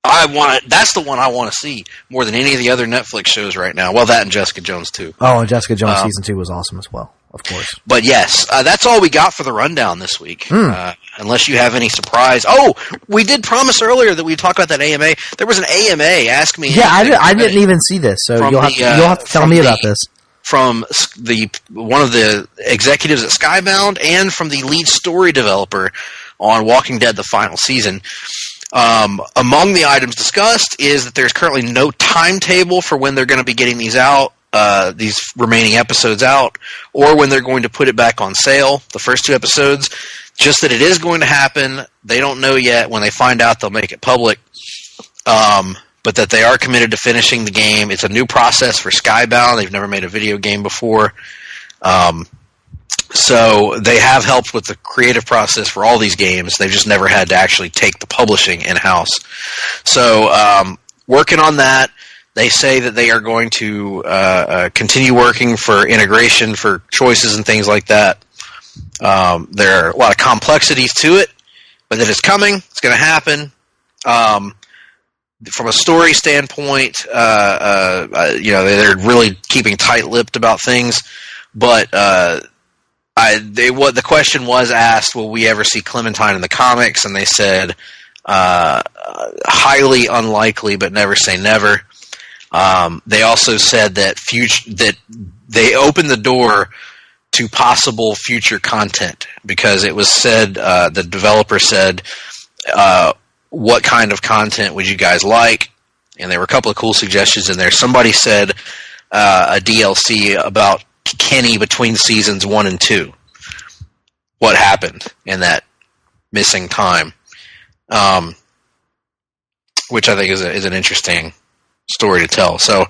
That's the one I want to see more than any of the other Netflix shows right now. Well, that and Jessica Jones too. Oh, and Jessica Jones season 2 was awesome as well, of course. But yes, that's all we got for the rundown this week. Unless you have any surprise. Oh, we did promise earlier that we'd talk about that AMA. There was an AMA. Ask me. Yeah, I didn't even see this, so you'll have to tell me about this. From one of the executives at Skybound and from the lead story developer on Walking Dead: The Final Season. Among the items discussed is that there's currently no timetable for when they're going to be getting these out, these remaining episodes out, or when they're going to put it back on sale, the first 2 episodes. Just that it is going to happen. They don't know yet. When they find out, they'll make it public. But that they are committed to finishing the game. It's a new process for Skybound. They've never made a video game before. So they have helped with the creative process for all these games. They've just never had to actually take the publishing in-house. So working on that. They say that they are going to continue working for integration for choices and things like that. There are a lot of complexities to it, but that it's coming. It's going to happen. From a story standpoint, they're really keeping tight-lipped about things. But the question was asked, will we ever see Clementine in the comics? And they said highly unlikely, but never say never. They also said that that they opened the door to possible future content, because it was said, the developer said, what kind of content would you guys like? And there were a couple of cool suggestions in there. Somebody said a DLC about Kenny between seasons 1 and 2. What happened in that missing time? Which I think is an interesting story to tell. So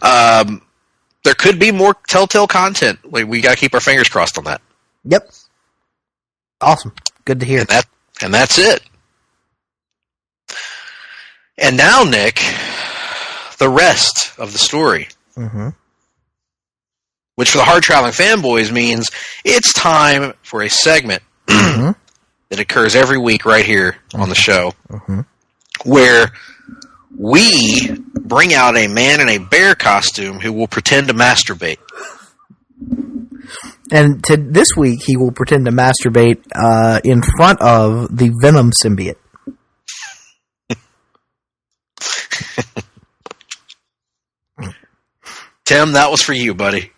there could be more Telltale content. We got to keep our fingers crossed on that. Yep. Awesome. Good to hear. And that's it. And now, Nick, the rest of the story. Mm-hmm. Which for the Hard-Traveling Fanboys means it's time for a segment that occurs every week right here on the show, where we bring out a man in a bear costume who will pretend to masturbate. And this week, he will pretend to masturbate in front of the Venom symbiote. Tim, that was for you, buddy.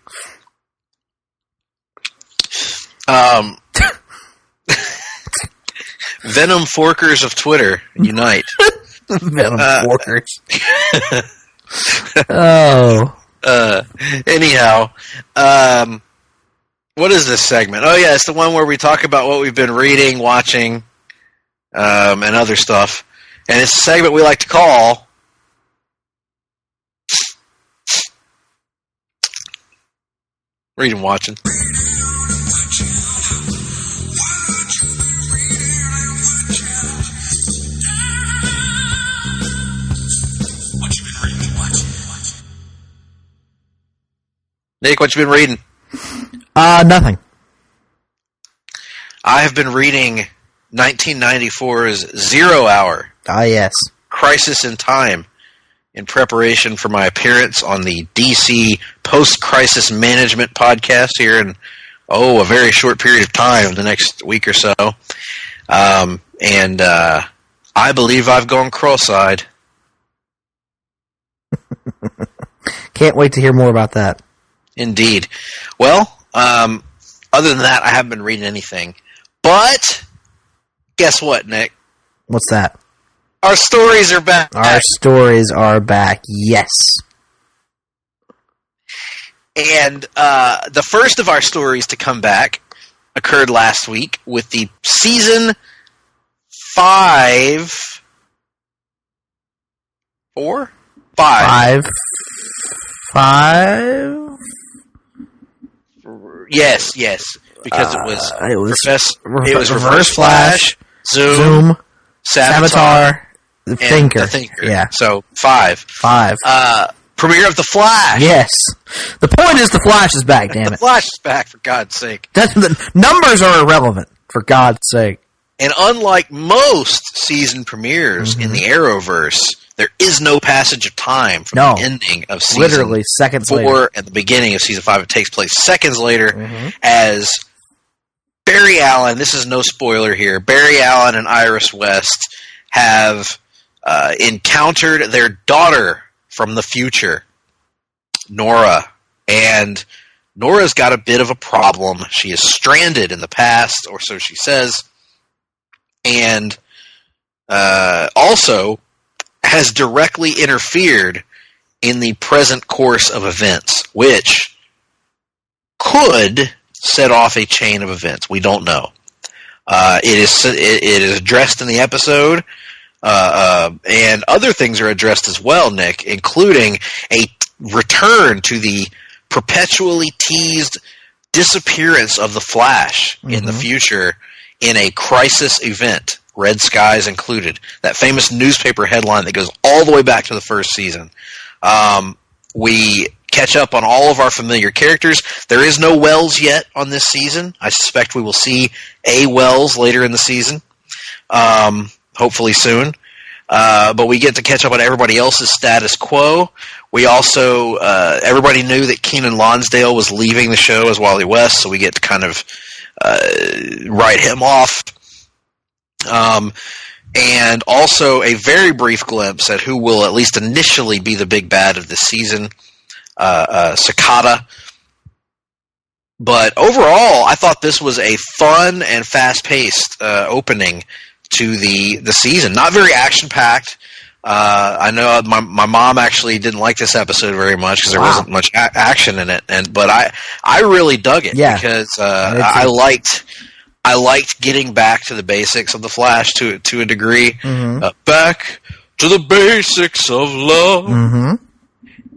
Venom Forkers of Twitter, unite. Venom Forkers. Oh. Anyhow, what is this segment? Oh, yeah, it's the one where we talk about what we've been reading, watching, and other stuff. And it's a segment we like to call Reading, Watching. Nick, what you been reading? Nothing. I have been reading 1994's 0 Hour. Ah, yes. Crisis in Time, in preparation for my appearance on the DC Post-Crisis Management podcast here in, a very short period of time, the next week or so. And I believe I've gone cross-eyed. Can't wait to hear more about that. Indeed. Well, other than that, I haven't been reading anything. But, guess what, Nick? What's that? Our stories are back. Our stories are back, yes. And the first of our stories to come back occurred last week with the season 5... 4? 5. 5? Yes, because it was Reverse Flash, Zoom, Savitar, the Thinker. Yeah. So 5. Premiere of The Flash. Yes. The point is The Flash is back, damn it. The Flash is back, for God's sake. The numbers are irrelevant, for God's sake. And unlike most season premieres in the Arrowverse, there is no passage of time from the ending of season literally seconds 4 later. and the beginning of season 5. It takes place seconds later as Barry Allen, this is no spoiler here, Barry Allen and Iris West have encountered their daughter from the future, Nora. And Nora's got a bit of a problem. She is stranded in the past, or so she says. And also has directly interfered in the present course of events, which could set off a chain of events. We don't know. It is addressed in the episode, and other things are addressed as well, Nick, including a return to the perpetually teased disappearance of the Flash in the future in a crisis event, Red Skies included. That famous newspaper headline that goes all the way back to the first season. We catch up on all of our familiar characters. There is no Wells yet on this season. I suspect we will see a Wells later in the season, hopefully soon. But we get to catch up on everybody else's status quo. We also, everybody knew that Keenan Lonsdale was leaving the show as Wally West, so we get to kind of write him off. And also a very brief glimpse at who will at least initially be the big bad of this season, Cicada. But overall, I thought this was a fun and fast-paced opening to the season. Not very action-packed. I know my mom actually didn't like this episode very much because there wasn't much action in it, but I really dug it because I liked getting back to the basics of the Flash to a degree. Back to the basics of love.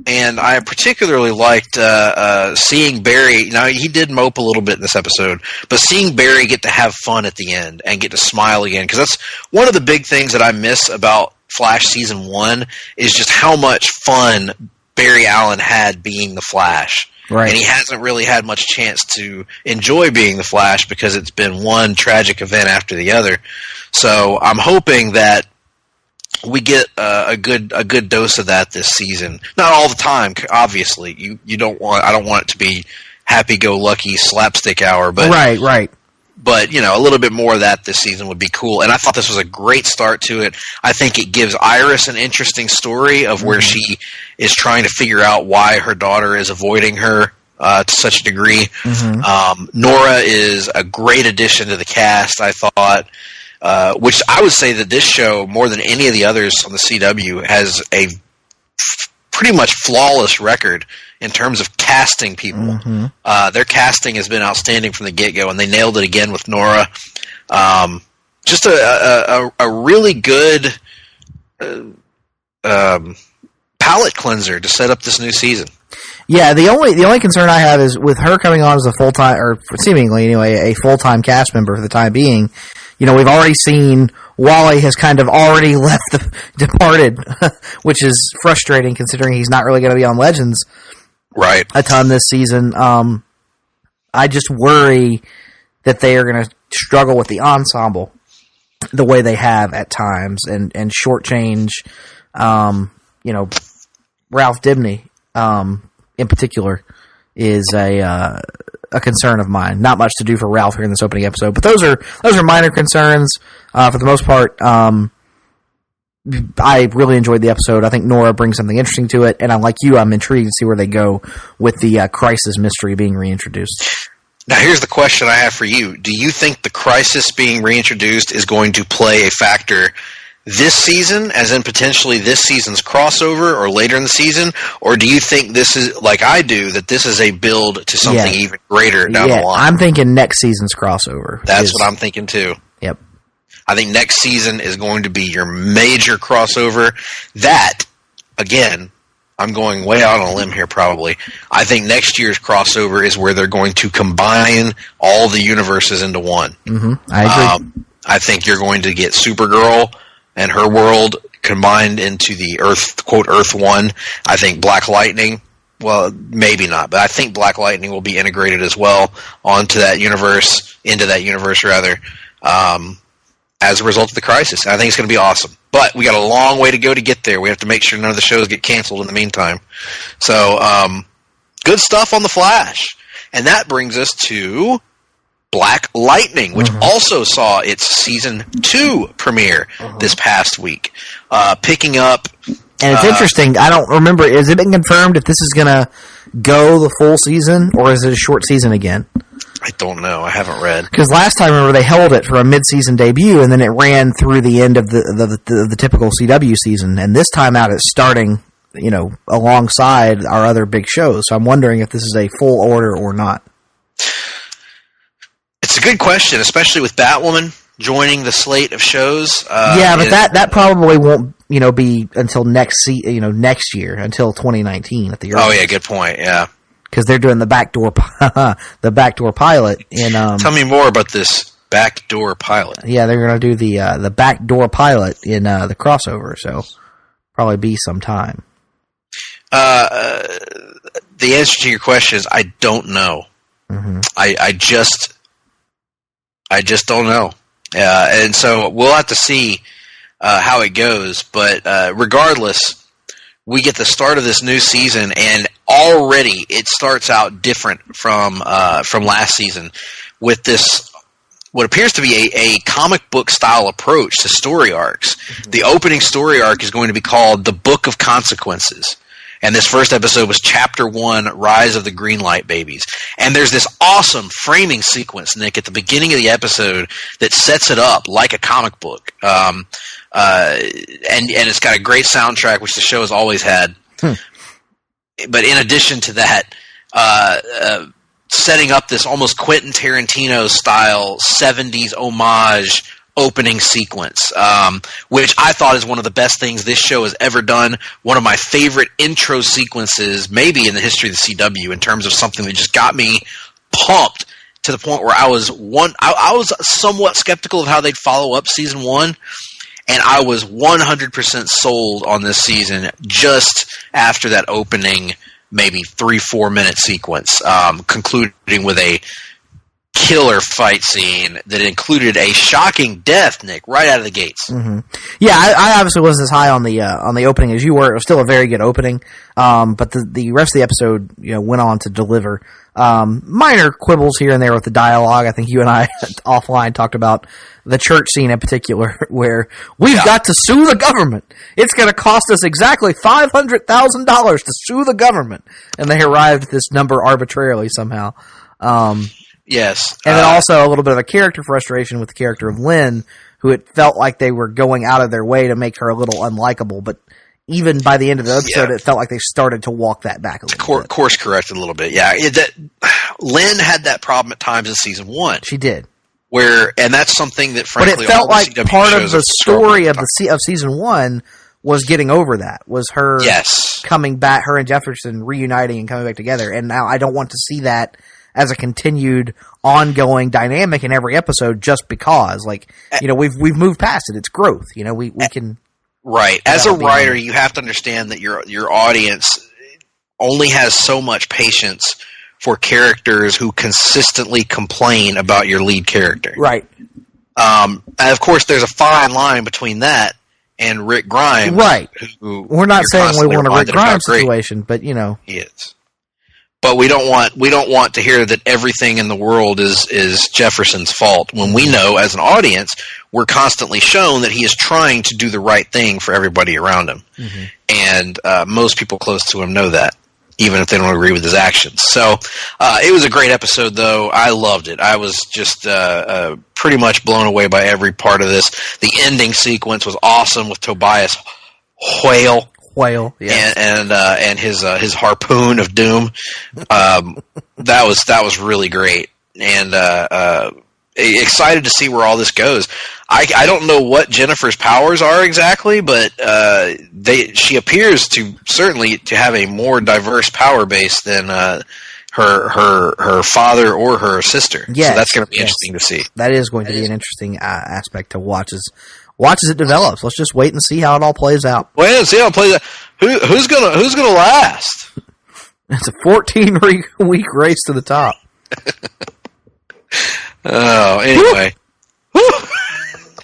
And I particularly liked seeing Barry. Now, he did mope a little bit in this episode, but seeing Barry get to have fun at the end and get to smile again, because that's one of the big things that I miss about Flash Season 1 is just how much fun Barry Allen had being the Flash. Right. And he hasn't really had much chance to enjoy being the Flash because it's been one tragic event after the other. So I'm hoping that we get a good dose of that this season. Not all the time, obviously. I don't want it to be happy-go-lucky slapstick hour, but right. But, a little bit more of that this season would be cool. And I thought this was a great start to it. I think it gives Iris an interesting story of where she is trying to figure out why her daughter is avoiding her to such a degree. Nora is a great addition to the cast, I thought, which I would say that this show, more than any of the others on the CW, has a pretty much flawless record in terms of casting people. Their casting has been outstanding from the get-go, and they nailed it again with Nora. Just a really good palate cleanser to set up this new season. Yeah, the only concern I have is with her coming on as a full-time, or seemingly anyway, a full-time cast member for the time being. We've already seen Wally has kind of already departed, which is frustrating considering he's not really going to be on Legends a ton this season. I just worry that they are going to struggle with the ensemble the way they have at times and shortchange, Ralph Dibny, in particular, is a concern of mine. Not much to do for Ralph here in this opening episode, but those are minor concerns. For the most part, I really enjoyed the episode. I think Nora brings something interesting to it, and like you, I'm intrigued to see where they go with the Crisis mystery being reintroduced. Now, here's the question I have for you. Do you think the Crisis being reintroduced is going to play a factor this season, as in potentially this season's crossover or later in the season? Or do you think this is, like I do, that this is a build to something even greater down the line? I'm thinking next season's crossover. That's what I'm thinking too. Yep. I think next season is going to be your major crossover. That, again, I'm going way out on a limb here probably. I think next year's crossover is where they're going to combine all the universes into one. I agree. I think you're going to get Supergirl and her world combined into the Earth, quote, Earth One. I think Black Lightning, well, maybe not, but I think Black Lightning will be integrated as well into that universe rather. as a result of the crisis. I think it's going to be awesome. But we got a long way to go to get there. We have to make sure none of the shows get canceled in the meantime. So, good stuff on The Flash. And that brings us to Black Lightning, which also saw its season 2 premiere this past week. Picking up... And it's interesting, I don't remember, has it been confirmed if this is going to go the full season, or is it a short season again? I don't know. I haven't read. Because last time, remember, they held it for a mid-season debut, and then it ran through the end of the typical CW season. And this time out, it's starting, alongside our other big shows. So I'm wondering if this is a full order or not. It's a good question, especially with Batwoman joining the slate of shows. Yeah, but that probably won't, be until next year, until 2019 at the earliest. Oh yeah, good point. Yeah. Because they're doing the backdoor pilot in. Tell me more about this backdoor pilot. Yeah, they're going to do the backdoor pilot in the crossover, so probably be some time. The answer to your question is I don't know. Mm-hmm. I just don't know, and so we'll have to see how it goes. But regardless, we get the start of this new season, and already it starts out different from last season with this what appears to be a comic book style approach to story arcs. Mm-hmm. The opening story arc is going to be called The Book of Consequences. And this first episode was Chapter 1, Rise of the Greenlight Babies. And there's this awesome framing sequence, Nick, at the beginning of the episode that sets it up like a comic book. And it's got a great soundtrack, which the show has always had. But in addition to that, setting up this almost Quentin Tarantino style 70s homage opening sequence, which I thought is one of the best things this show has ever done. One of my favorite intro sequences, maybe in the history of the CW, in terms of something that just got me pumped to the point where I was somewhat skeptical of how they'd follow up season 1, and I was 100% sold on this season just after that opening, maybe 3-4 minute sequence, concluding with a killer fight scene that included a shocking death, Nick, right out of the gates. Mm-hmm. Yeah, I obviously wasn't as high on the opening as you were. It was still a very good opening, but the rest of the episode, went on to deliver. Minor quibbles here and there with the dialogue. I think you and I offline talked about the church scene in particular, where we've got to sue the government. It's going to cost us exactly $500,000 to sue the government, and they arrived at this number arbitrarily somehow. Yes. And then also a little bit of a character frustration with the character of Lynn, who it felt like they were going out of their way to make her a little unlikable. But even by the end of the episode, It felt like they started to walk that back a little bit. Course corrected a little bit, yeah. Lynn had that problem at times in season 1. She did. And that's something that, frankly, but it felt like CW part of the story of season 1 was getting over that, was her coming back, her and Jefferson reuniting and coming back together. And now I don't want to see that as a continued ongoing dynamic in every episode just because, we've moved past it. It's growth. We can. Right. As a writer, you have to understand that your audience only has so much patience for characters who consistently complain about your lead character. Right. And of course, there's a fine line between that and Rick Grimes. Right. We're not saying we want a Rick Grimes situation, but He is. But we don't want to hear that everything in the world is Jefferson's fault, when we know as an audience we're constantly shown that he is trying to do the right thing for everybody around him. Mm-hmm. And most people close to him know that, even if they don't agree with his actions. So it was a great episode, though. I loved it. I was just pretty much blown away by every part of this. The ending sequence was awesome with Tobias Whale, yes. and his harpoon of doom. That was really great, and excited to see where all this goes. I don't know what Jennifer's powers are exactly, but she appears to certainly to have a more diverse power base than her father or her sister. Yes, so that's going to be interesting to see. That is going to be an interesting aspect to watch as it develops. Let's just wait and see how it all plays out. Wait and see how it plays out. Who's gonna last? It's a 14-week race to the top. Oh, anyway.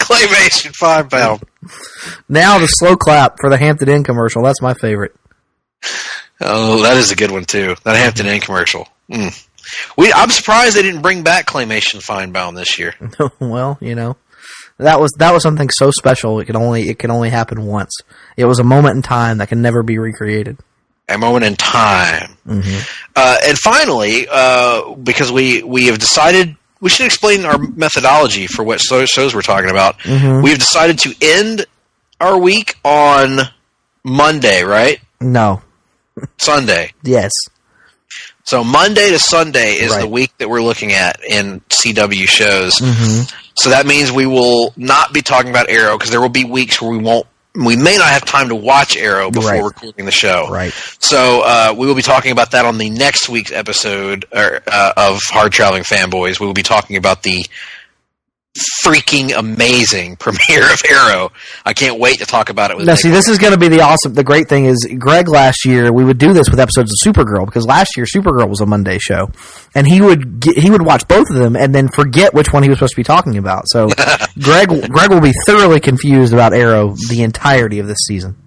Claymation 5-pound. Now the slow clap for the Hampton Inn commercial. That's my favorite. Oh, that is a good one, too. That Hampton Inn commercial. I'm surprised they didn't bring back Claymation Fine-Bound this year. Well, that was something so special. It can only happen once. It was a moment in time that can never be recreated. A moment in time. Mm-hmm. And finally, because we have decided we should explain our methodology for what shows we're talking about. Mm-hmm. We've decided to end our week on Monday, right? No. Sunday. Yes. So Monday to Sunday is right. the week that we're looking at in CW shows. Mm-hmm. So that means we will not be talking about Arrow because there will be weeks where we may not have time to watch Arrow before right. recording the show. Right. So we will be talking about that on the next week's episode of Hard-Traveling Fanboys. We will be talking about the freaking amazing premiere of Arrow. I can't wait to talk about it with Nick. See, this is going to be the great thing is Greg last year, we would do this with episodes of Supergirl because last year Supergirl was a Monday show and he would watch both of them and then forget which one he was supposed to be talking about. So Greg will be thoroughly confused about Arrow the entirety of this season.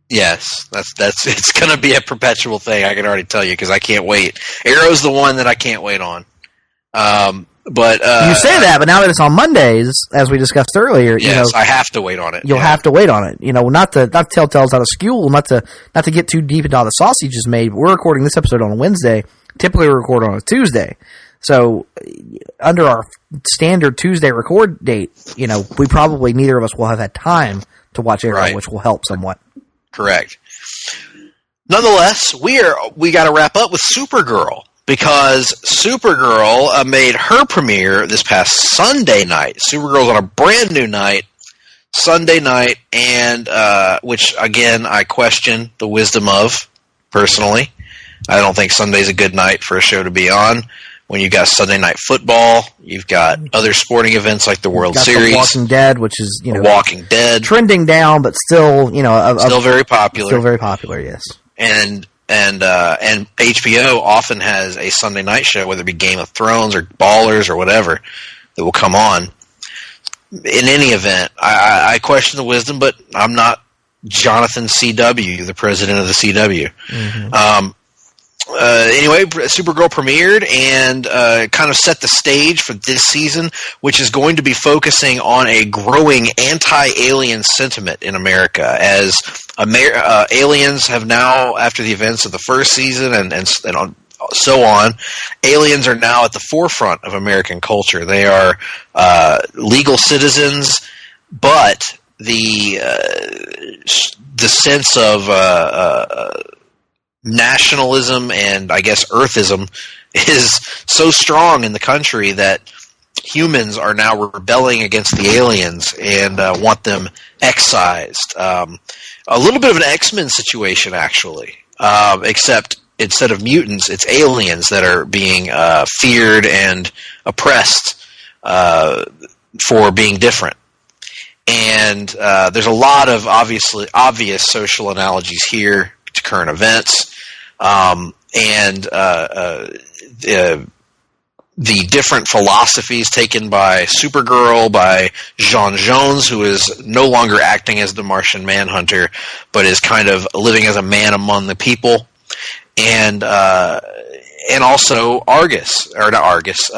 Yes, that's it's going to be a perpetual thing. I can already tell you because I can't wait. Arrow's the one that I can't wait on. But you say that, but now that it's on Mondays, as we discussed earlier, yes, I have to wait on it. You'll have to wait on it. Not to Telltale's out of school, not to get too deep into how the sausage is made. We're recording this episode on a Wednesday. Typically, we record on a Tuesday. So, under our standard Tuesday record date, we probably neither of us will have had time to watch Arrow, right. Which will help somewhat. Correct. Nonetheless, we got to wrap up with Supergirl. Because Supergirl made her premiere this past Sunday night. Supergirl's on a brand new night, Sunday night, and which, again, I question the wisdom of, personally. I don't think Sunday's a good night for a show to be on. When you've got Sunday Night Football, you've got other sporting events like the World Series. The Walking Dead, which is, Walking Dead. Trending down, but still, still very popular. Still very popular, yes. And HBO often has a Sunday night show, whether it be Game of Thrones or Ballers or whatever, that will come on. In any event, I question the wisdom, but I'm not Jonathan CW, the president of the CW. Mm-hmm. Anyway, Supergirl premiered and kind of set the stage for this season, which is going to be focusing on a growing anti-alien sentiment in America, as aliens have now, after the events of the first season and so on, aliens are now at the forefront of American culture. They are legal citizens, but the sense of nationalism and, I guess, Earthism is so strong in the country that humans are now rebelling against the aliens and want them excised. A little bit of an X-Men situation, actually, except instead of mutants, it's aliens that are being feared and oppressed for being different. And there's a lot of obvious social analogies here to current events. The different philosophies taken by Supergirl, by J'onn J'onzz, who is no longer acting as the Martian Manhunter, but is kind of living as a man among the people, and also Argus, or not Argus.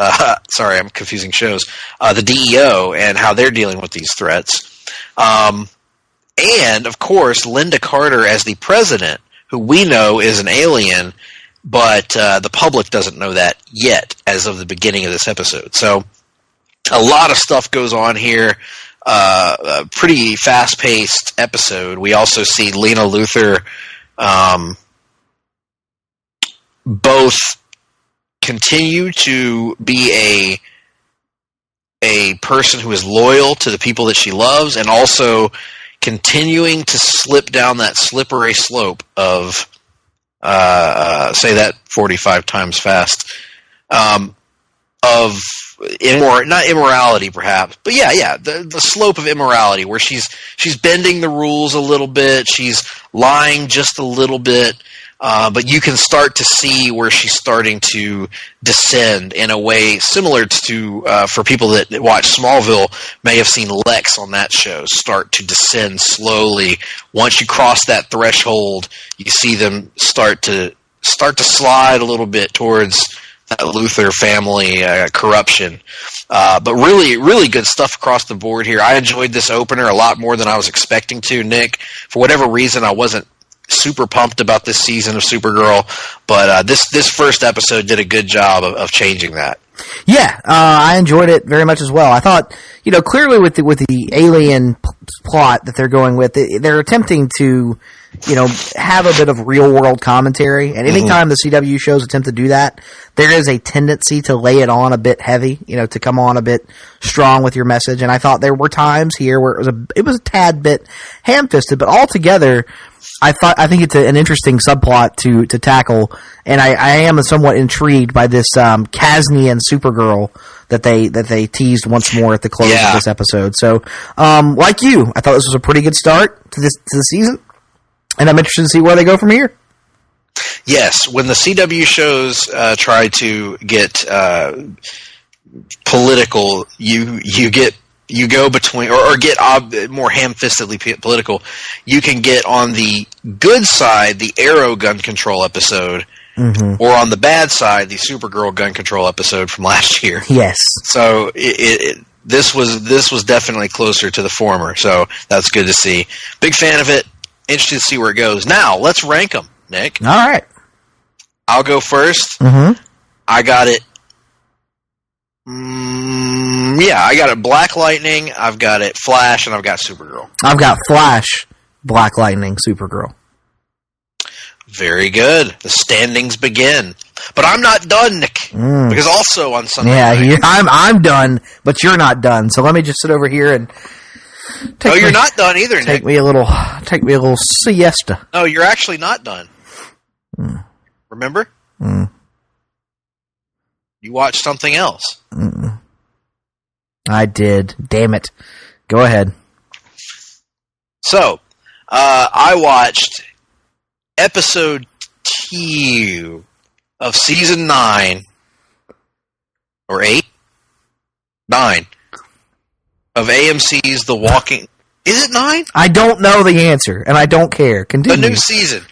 Sorry, I'm confusing shows. The DEO and how they're dealing with these threats, and of course Linda Carter as the president, who we know is an alien, but the public doesn't know that yet as of the beginning of this episode. So a lot of stuff goes on here. A pretty fast-paced episode. We also see Lena Luthor both continue to be a person who is loyal to the people that she loves, and also continuing to slip down that slippery slope of, say that 45 times fast, of not immorality perhaps, but the slope of immorality, where she's bending the rules a little bit, she's lying just a little bit, but you can start to see where she's starting to descend in a way similar to, for people that watch Smallville, may have seen Lex on that show start to descend slowly. Once you cross that threshold, you see them start to slide a little bit towards that Luthor family corruption. But really, really good stuff across the board here. I enjoyed this opener a lot more than I was expecting to, Nick. For whatever reason, I wasn't super pumped about this season of Supergirl, but this first episode did a good job of changing that. Yeah, I enjoyed it very much as well. I thought, clearly with the alien plot that they're going with, they're attempting to, have a bit of real world commentary. And anytime the CW shows attempt to do that, there is a tendency to lay it on a bit heavy, to come on a bit strong with your message. And I thought there were times here where it was a tad bit ham-fisted, but altogether, I think it's an interesting subplot to tackle, and I am somewhat intrigued by this Kasnian Supergirl that they teased once more at the close of this episode. So, like you, I thought this was a pretty good start to the season, and I'm interested to see where they go from here. Yes, when the CW shows try to get political, you go between, or get more ham-fistedly political, you can get on the good side, the Arrow gun control episode, or on the bad side, the Supergirl gun control episode from last year. Yes. So this was definitely closer to the former, so that's good to see. Big fan of it. Interested to see where it goes. Now, let's rank them, Nick. All right. I'll go first. I got it. I got it Black Lightning, I've got it Flash, and I've got Supergirl. I've got Flash, Black Lightning, Supergirl. Very good. The standings begin. But I'm not done, Nick. Because also on Sunday night... I'm done, but you're not done. So let me just sit over here and... you're not done either, Nick. Take me a little siesta. No, you're actually not done. Remember? You watched something else. I did. Damn it. Go ahead. So, I watched episode 2 of season 9, or 8? 9, of AMC's The Walking... Is it 9? I don't know the answer, and I don't care. Continue. The new season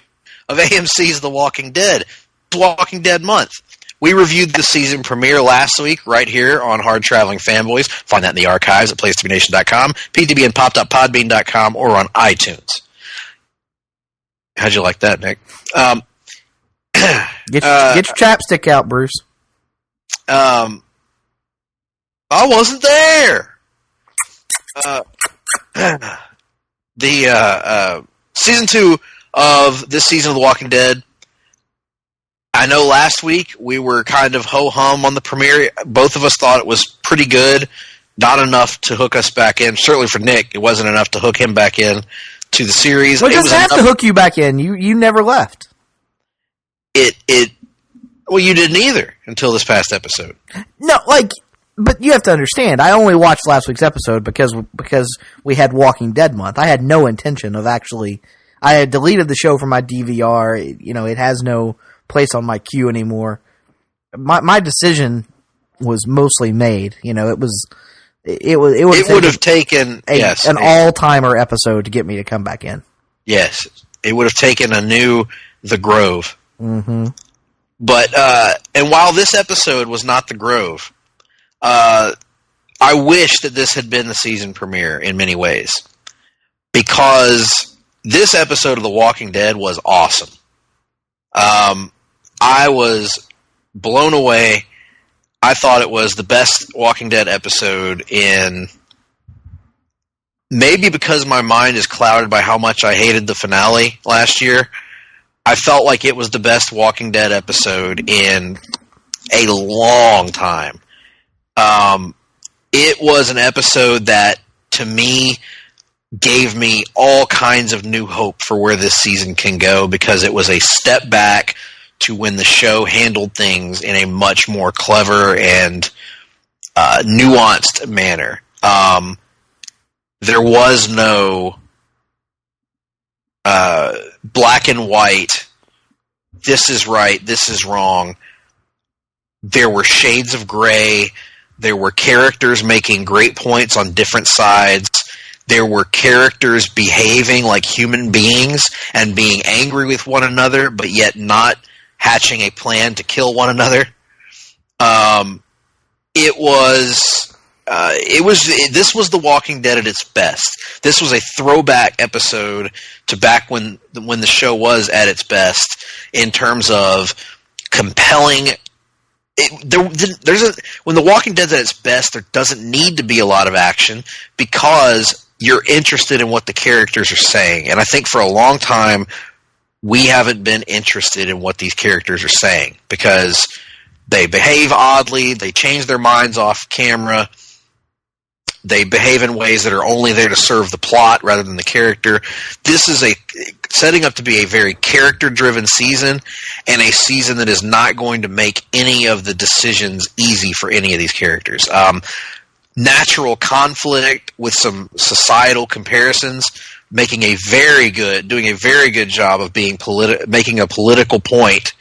of AMC's The Walking Dead. It's Walking Dead month. We reviewed the season premiere last week right here on Hard-Traveling Fanboys. Find that in the archives at placetobenation.com, ptbnpop.podbean.com, or on iTunes. How'd you like that, Nick? Get your chapstick out, Bruce. I wasn't there. The season 2 of this season of The Walking Dead, I know last week we were kind of ho-hum on the premiere. Both of us thought it was pretty good. Not enough to hook us back in. Certainly for Nick, it wasn't enough to hook him back in to the series. Well, it doesn't have to hook you back in. You never left. Well, you didn't either until this past episode. No, but you have to understand, I only watched last week's episode because we had Walking Dead month. I had no intention of actually... I had deleted the show from my DVR. It has no place on my queue anymore. My decision was mostly made. It would have taken an all-timer episode to get me to come back in. Yes, it would have taken a new The Grove. But and while this episode was not The Grove, I wish that this had been the season premiere in many ways, because this episode of The Walking Dead was awesome. I was blown away. I thought it was the best Walking Dead episode in... Maybe because my mind is clouded by how much I hated the finale last year, I felt like it was the best Walking Dead episode in a long time. It was an episode that, to me, gave me all kinds of new hope for where this season can go, because it was a step back to when the show handled things in a much more clever and nuanced manner. There was no black and white this is right, this is wrong. There were shades of gray. There were characters making great points on different sides. There were characters behaving like human beings and being angry with one another, but yet not hatching a plan to kill one another. This was The Walking Dead at its best. This was a throwback episode to back when the show was at its best in terms of compelling. When The Walking Dead's at its best, there doesn't need to be a lot of action because you're interested in what the characters are saying. And I think for a long time, we haven't been interested in what these characters are saying because they behave oddly, they change their minds off camera, they behave in ways that are only there to serve the plot rather than the character. This is setting up to be a very character-driven season, and a season that is not going to make any of the decisions easy for any of these characters. Natural conflict with some societal comparisons, doing a very good job of making a political point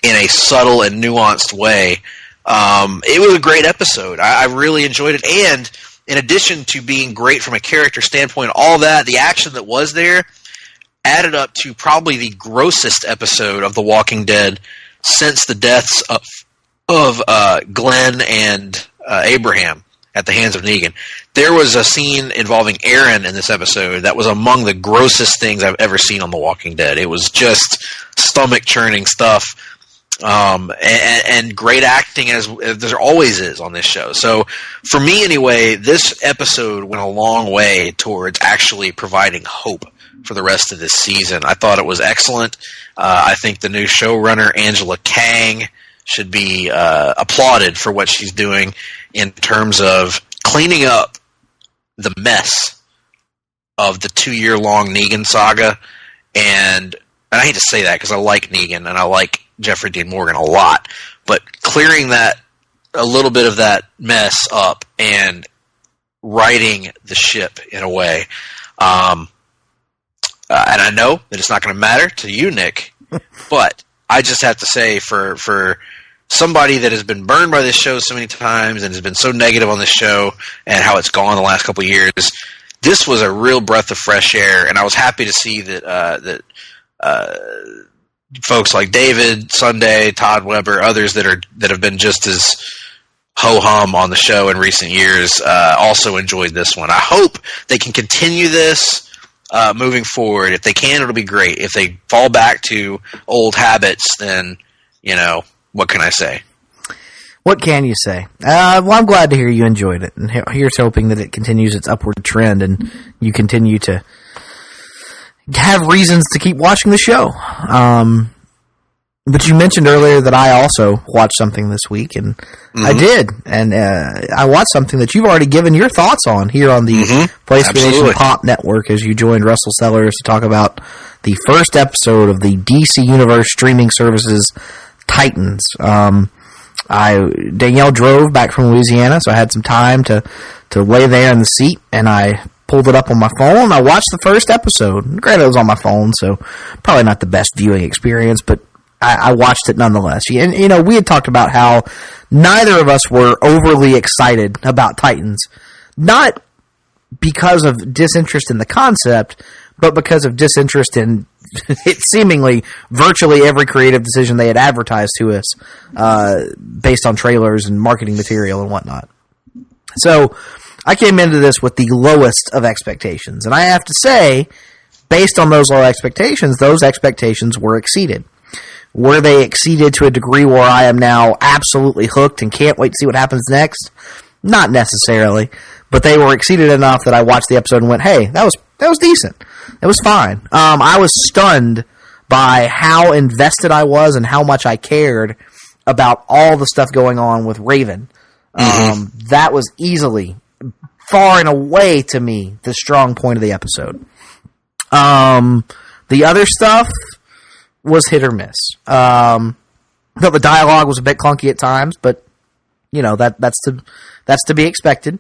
in a subtle and nuanced way. It was a great episode. I really enjoyed it. And in addition to being great from a character standpoint, all that, the action that was there added up to probably the grossest episode of The Walking Dead since the deaths of Glenn and Abraham at the hands of Negan. There was a scene involving Aaron in this episode that was among the grossest things I've ever seen on The Walking Dead. It was just stomach-churning stuff. And great acting as there always is on this show. So for me anyway, this episode went a long way towards actually providing hope for the rest of this season. I thought it was excellent. I think the new showrunner, Angela Kang, should be applauded for what she's doing in terms of cleaning up the mess of the 2-year-long Negan saga. And I hate to say that because I like Negan and I like Jeffrey Dean Morgan a lot, but clearing a little bit of that mess up and righting the ship in a way. And I know that it's not going to matter to you, Nick, but I just have to say for somebody that has been burned by this show so many times and has been so negative on this show and how it's gone the last couple of years, this was a real breath of fresh air, and I was happy to see that folks like David, Sunday, Todd Weber, others that have been just as ho-hum on the show in recent years also enjoyed this one. I hope they can continue this moving forward. If they can, it'll be great. If they fall back to old habits, then, what can I say? What can you say? Well, I'm glad to hear you enjoyed it, and here's hoping that it continues its upward trend and you continue to have reasons to keep watching the show. But you mentioned earlier that I also watched something this week, and I did. And I watched something that you've already given your thoughts on here on the PlayStation Pop Network as you joined Russell Sellers to talk about the first episode of the DC Universe streaming services Titans. Danielle drove back from Louisiana, so I had some time to lay there in the seat, and I pulled it up on my phone. I watched the first episode. Granted, it was on my phone, so probably not the best viewing experience, but I watched it nonetheless. And, we had talked about how neither of us were overly excited about Titans. Not because of disinterest in the concept, but because of disinterest in it seemingly virtually every creative decision they had advertised to us based on trailers and marketing material and whatnot. So I came into this with the lowest of expectations. And I have to say, based on those low expectations, those expectations were exceeded. Were they exceeded to a degree where I am now absolutely hooked and can't wait to see what happens next? Not necessarily. But they were exceeded enough that I watched the episode and went, hey, that was decent. It was fine. I was stunned by how invested I was and how much I cared about all the stuff going on with Raven. That was easily, far and away to me, the strong point of the episode. The other stuff was hit or miss. The dialogue was a bit clunky at times, but that's to be expected.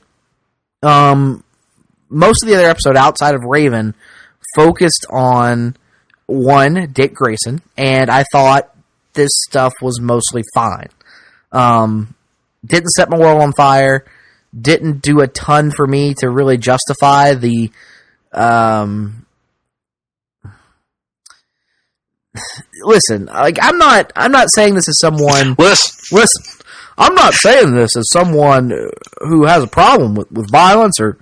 Most of the other episode outside of Raven focused on one, Dick Grayson, and I thought this stuff was mostly fine. Didn't set my world on fire, didn't do a ton for me to really justify the listen, like I'm not saying this as someone listen. I'm not saying this as someone who has a problem with violence or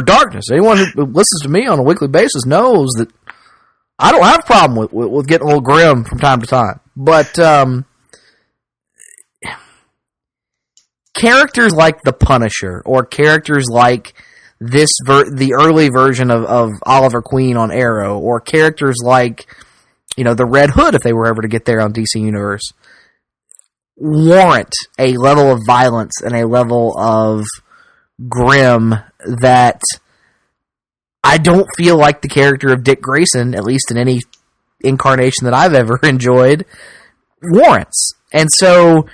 darkness. Anyone who listens to me on a weekly basis knows that I don't have a problem with getting a little grim from time to time. But characters like the Punisher or characters like the early version of Oliver Queen on Arrow, or characters like, you know, the Red Hood, if they were ever to get there on DC Universe, warrant a level of violence and a level of grim that I don't feel like the character of Dick Grayson, at least in any incarnation that I've ever enjoyed, warrants. And so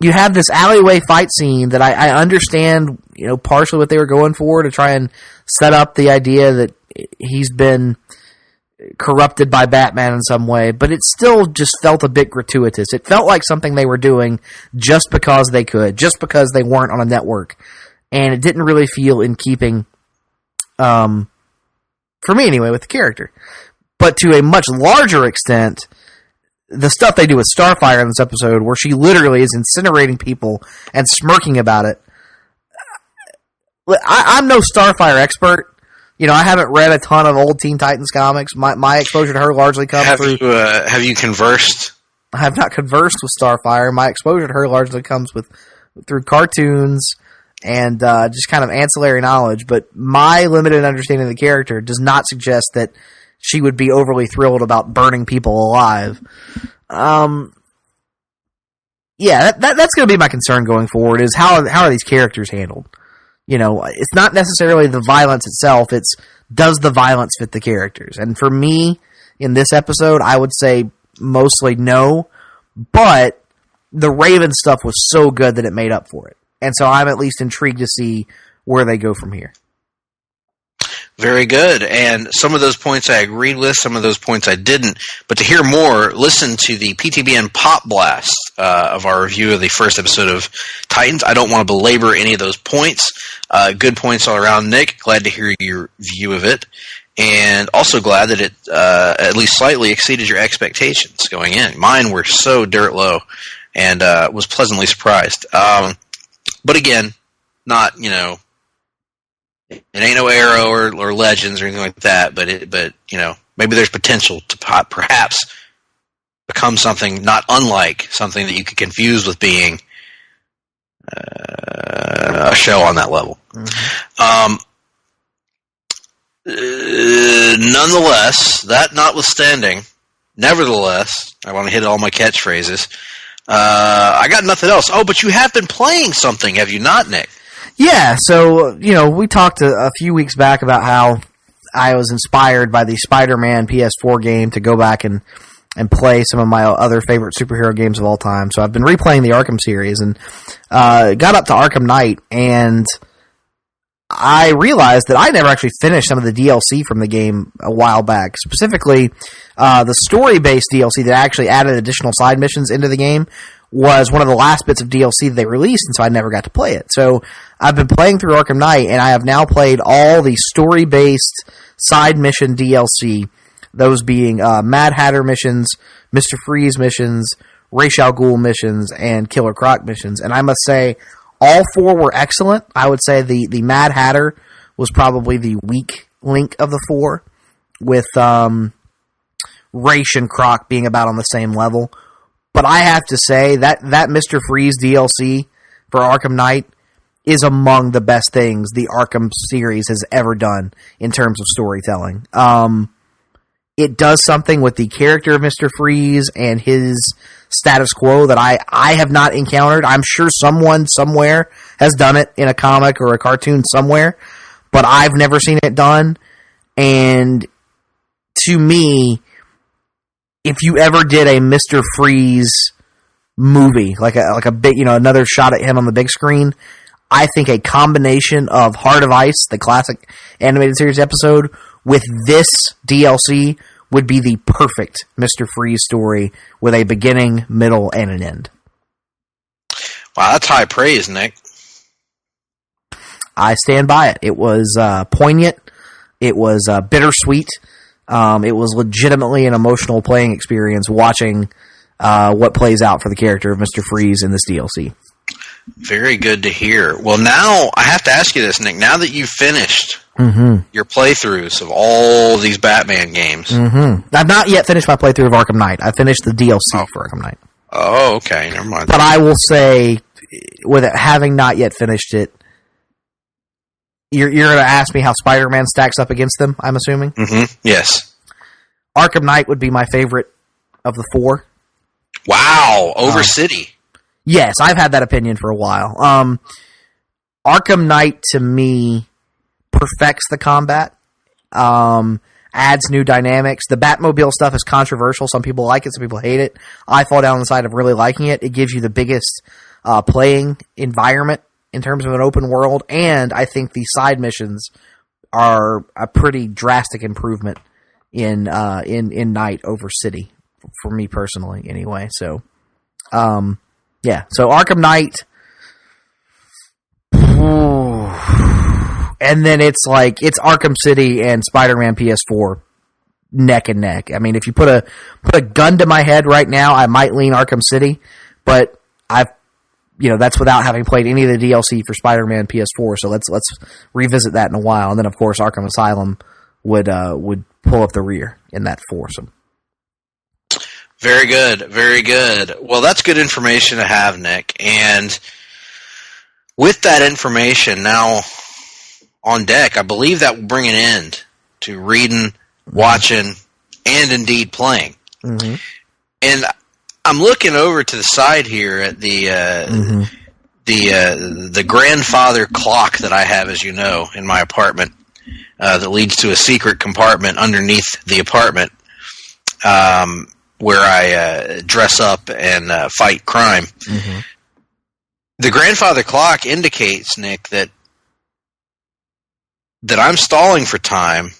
you have this alleyway fight scene that I understand, you know, partially what they were going for, to try and set up the idea that he's been corrupted by Batman in some way, but it still just felt a bit gratuitous. It felt like something they were doing just because they could, just because they weren't on a network, and it didn't really feel in keeping, for me anyway, with the character. But to a much larger extent, the stuff they do with Starfire in this episode, where she literally is incinerating people and smirking about it. I'm no Starfire expert. You know, I haven't read a ton of old Teen Titans comics. My exposure to her largely comes through... have you conversed? I have not conversed with Starfire. My exposure to her largely comes through cartoons and just kind of ancillary knowledge. But my limited understanding of the character does not suggest that she would be overly thrilled about burning people alive. Yeah, that's going to be my concern going forward, is how are these characters handled? You know, it's not necessarily the violence itself, it's does the violence fit the characters? And for me, in this episode, I would say mostly no, but the Raven stuff was so good that it made up for it. And so I'm at least intrigued to see where they go from here. Very good. And some of those points I agreed with, some of those points I didn't. But to hear more, listen to the PTBN Pop Blast of our review of the first episode of Titans. I don't want to belabor any of those points. Good points all around, Nick. Glad to hear your view of it. And also glad that it at least slightly exceeded your expectations going in. Mine were so dirt low, and was pleasantly surprised. But again, not, you know, it ain't no Arrow or Legends or anything like that, but you know, maybe there's potential to perhaps become something not unlike something that you could confuse with being a show on that level. Mm-hmm. Nonetheless, that notwithstanding, nevertheless, I want to hit all my catchphrases. I got nothing else. Oh, but you have been playing something, have you not, Nick? Yeah, so, you know, we talked a few weeks back about how I was inspired by the Spider-Man PS4 game to go back and play some of my other favorite superhero games of all time. So I've been replaying the Arkham series, and got up to Arkham Knight, and I realized that I never actually finished some of the DLC from the game a while back. Specifically, the story-based DLC that actually added additional side missions into the game was one of the last bits of DLC that they released, and so I never got to play it. So I've been playing through Arkham Knight, and I have now played all the story-based side mission DLC, those being Mad Hatter missions, Mr. Freeze missions, Ra's al Ghul missions, and Killer Croc missions. And I must say, all four were excellent. I would say the Mad Hatter was probably the weak link of the four, with Ra's and Croc being about on the same level. But I have to say that Mr. Freeze DLC for Arkham Knight is among the best things the Arkham series has ever done in terms of storytelling. It does something with the character of Mr. Freeze and his status quo that I have not encountered. I'm sure someone somewhere has done it in a comic or a cartoon somewhere, but I've never seen it done. And to me, if you ever did a Mr. Freeze movie, like a big, you know, another shot at him on the big screen, I think a combination of Heart of Ice, the classic animated series episode, with this DLC would be the perfect Mr. Freeze story with a beginning, middle, and an end. Wow, that's high praise, Nick. I stand by it. It was poignant. It was bittersweet. It was legitimately an emotional playing experience watching what plays out for the character of Mr. Freeze in this DLC. Very good to hear. Well, now I have to ask you this, Nick. Now that you've finished your playthroughs of all these Batman games. I've not yet finished my playthrough of Arkham Knight. I finished the DLC for Arkham Knight. Oh, okay. Never mind. But I will say, with it, having not yet finished it, you're going to ask me how Spider-Man stacks up against them, I'm assuming? Yes. Arkham Knight would be my favorite of the four. Wow. Over City. Yes, I've had that opinion for a while. Arkham Knight, to me, perfects the combat, adds new dynamics. The Batmobile stuff is controversial. Some people like it, some people hate it. I fall down the side of really liking it. It gives you the biggest playing environment in terms of an open world, and I think the side missions are a pretty drastic improvement in Night over City, for me personally, anyway. So, yeah. So Arkham Knight, and then it's Arkham City and Spider-Man PS4 neck and neck. I mean, if you put a gun to my head right now, I might lean Arkham City, but that's without having played any of the DLC for Spider-Man PS4. So let's revisit that in a while. And then of course Arkham Asylum would pull up the rear in that foursome. Very good, very good. Well, that's good information to have, Nick. And with that information now on deck, I believe that will bring an end to reading, watching, and indeed playing. And I'm looking over to the side here at the grandfather clock that I have, as you know, in my apartment that leads to a secret compartment underneath the apartment where I dress up and fight crime. The grandfather clock indicates, Nick, that I'm stalling for time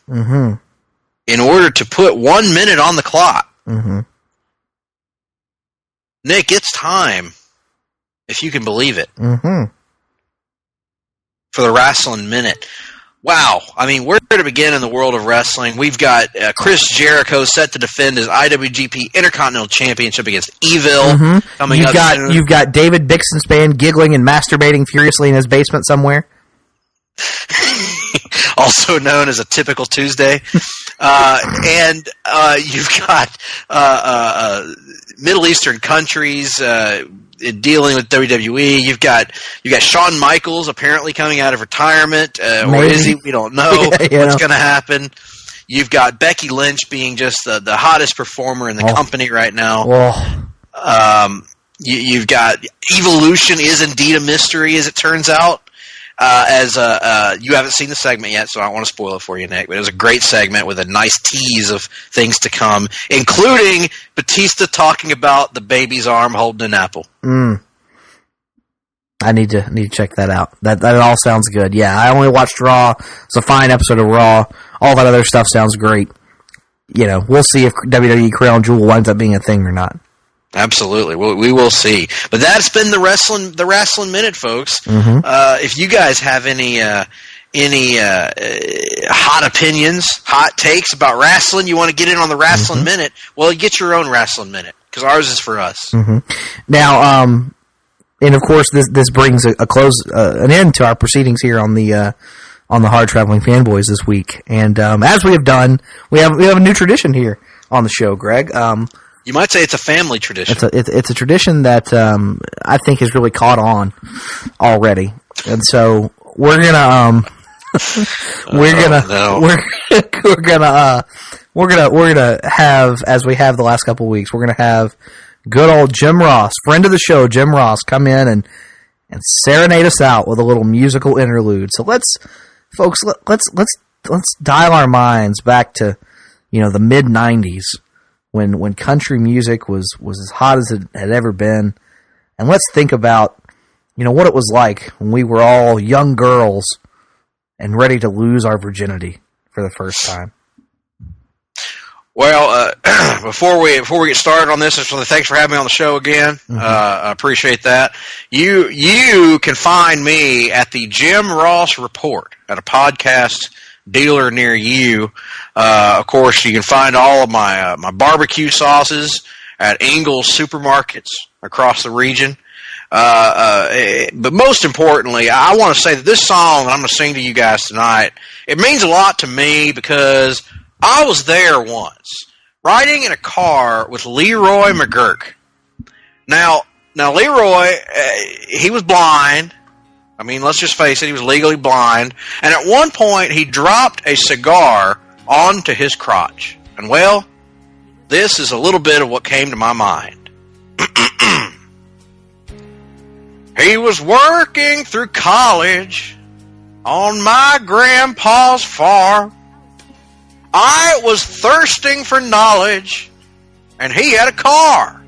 in order to put 1 minute on the clock. Nick, it's time, if you can believe it, for the Wrestling Minute. Wow. I mean, where to begin in the world of wrestling? We've got Chris Jericho set to defend his IWGP Intercontinental Championship against Evil. Coming up soon. You've got David Bixenspan giggling and masturbating furiously in his basement somewhere. Also known as a typical Tuesday. And you've got Middle Eastern countries dealing with WWE. You've got Shawn Michaels apparently coming out of retirement, or is he? We don't know what's going to happen. You've got Becky Lynch being just the hottest performer in the company right now. You've got Evolution is indeed a mystery, as it turns out. You haven't seen the segment yet, so I don't want to spoil it for you, Nick, but it was a great segment with a nice tease of things to come, including Batista talking about the baby's arm holding an apple. I need to check that out. That all sounds good. Yeah, I only watched Raw. It's a fine episode of Raw. All that other stuff sounds great. We'll see if WWE Crown Jewel winds up being a thing or not. Absolutely, we will see. But that's been the wrestling minute, folks. If you guys have any hot opinions, hot takes about wrestling, you want to get in on the wrestling minute, well, get your own wrestling minute, because ours is for us. Now, and of course, this brings a close, an end to our proceedings here on the Hard-Traveling Fanboys this week. And as we have done, we have a new tradition here on the show, Greg. You might say it's a family tradition. It's a tradition that I think has really caught on already, and so we're gonna have, as we have the last couple of weeks, we're gonna have good old Jim Ross, friend of the show, Jim Ross, come in and serenade us out with a little musical interlude. So let's dial our minds back to the mid-90s. When country music was as hot as it had ever been. And let's think about, what it was like when we were all young girls and ready to lose our virginity for the first time. Well, before we get started on this, thanks for having me on the show again. I appreciate that. You can find me at the Jim Ross Report at a podcast dealer near you. Of course, you can find all of my barbecue sauces at Ingles supermarkets across the region. But most importantly, I want to say that this song I'm going to sing to you guys tonight, it means a lot to me because I was there once, riding in a car with Leroy McGurk. Now Leroy, he was blind. I mean, let's just face it, he was legally blind. And at one point, he dropped a cigar onto his crotch. And well, this is a little bit of what came to my mind. He was working through college on my grandpa's farm. I was thirsting for knowledge, and he had a car.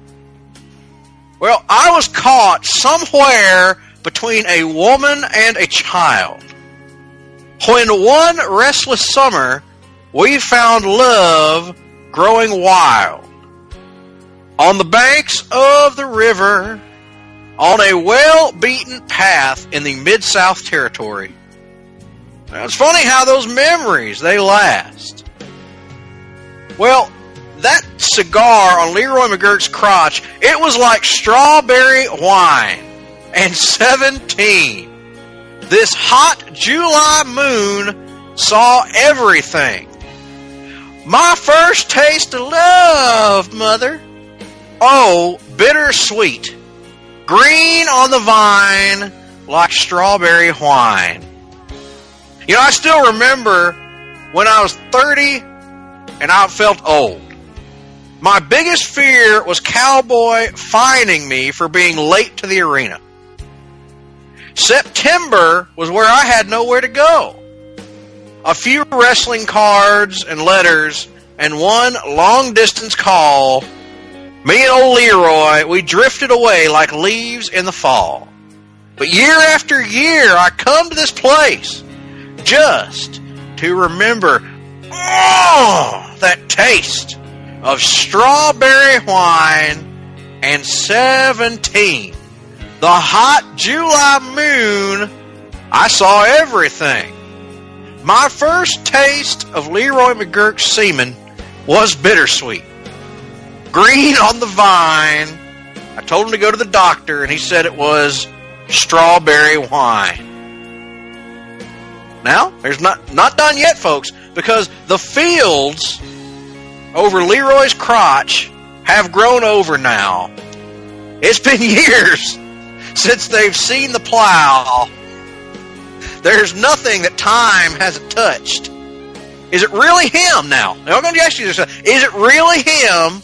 Well, I was caught somewhere between a woman and a child. When one restless summer, we found love growing wild. On the banks of the river, on a well-beaten path in the Mid-South Territory. Now, it's funny how those memories, they last. Well, that cigar on Leroy McGurk's crotch, it was like strawberry wine. And 17. This hot July moon saw everything. My first taste of love, mother. Oh, bittersweet. Green on the vine like strawberry wine. You know, I still remember when I was 30 and I felt old. My biggest fear was Cowboy fining me for being late to the arena. September was where I had nowhere to go. A few wrestling cards and letters and one long-distance call. Me and old Leroy, we drifted away like leaves in the fall. But year after year, I come to this place just to remember, that taste of strawberry wine and 17. The hot July moon, I saw everything. My first taste of Leroy McGurk's semen was bittersweet. Green on the vine. I told him to go to the doctor, and he said it was strawberry wine. Now, there's not done yet, folks, because the fields over Leroy's crotch have grown over now. It's been years since they've seen the plow. There's nothing that time hasn't touched. Is it really him now? Now I'm going to ask you this. Is it really him?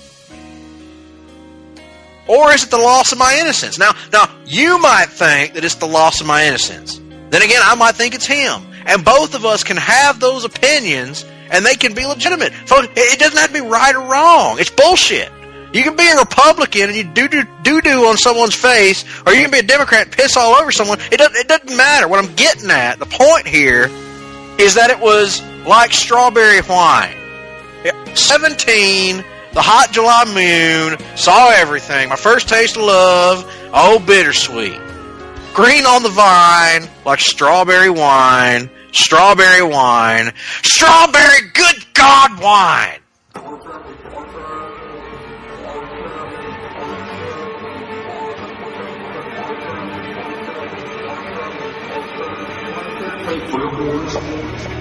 Or is it the loss of my innocence? Now, you might think that it's the loss of my innocence. Then again, I might think it's him. And both of us can have those opinions, and they can be legitimate. Folks, it doesn't have to be right or wrong. It's bullshit. You can be a Republican and you do on someone's face, or you can be a Democrat and piss all over someone. It doesn't matter. What I'm getting at, the point here, is that it was like strawberry wine. 17, the hot July moon, saw everything. My first taste of love, oh, bittersweet. Green on the vine, like strawberry wine, strawberry wine, strawberry good God wine. Hard-Traveling Fanboys.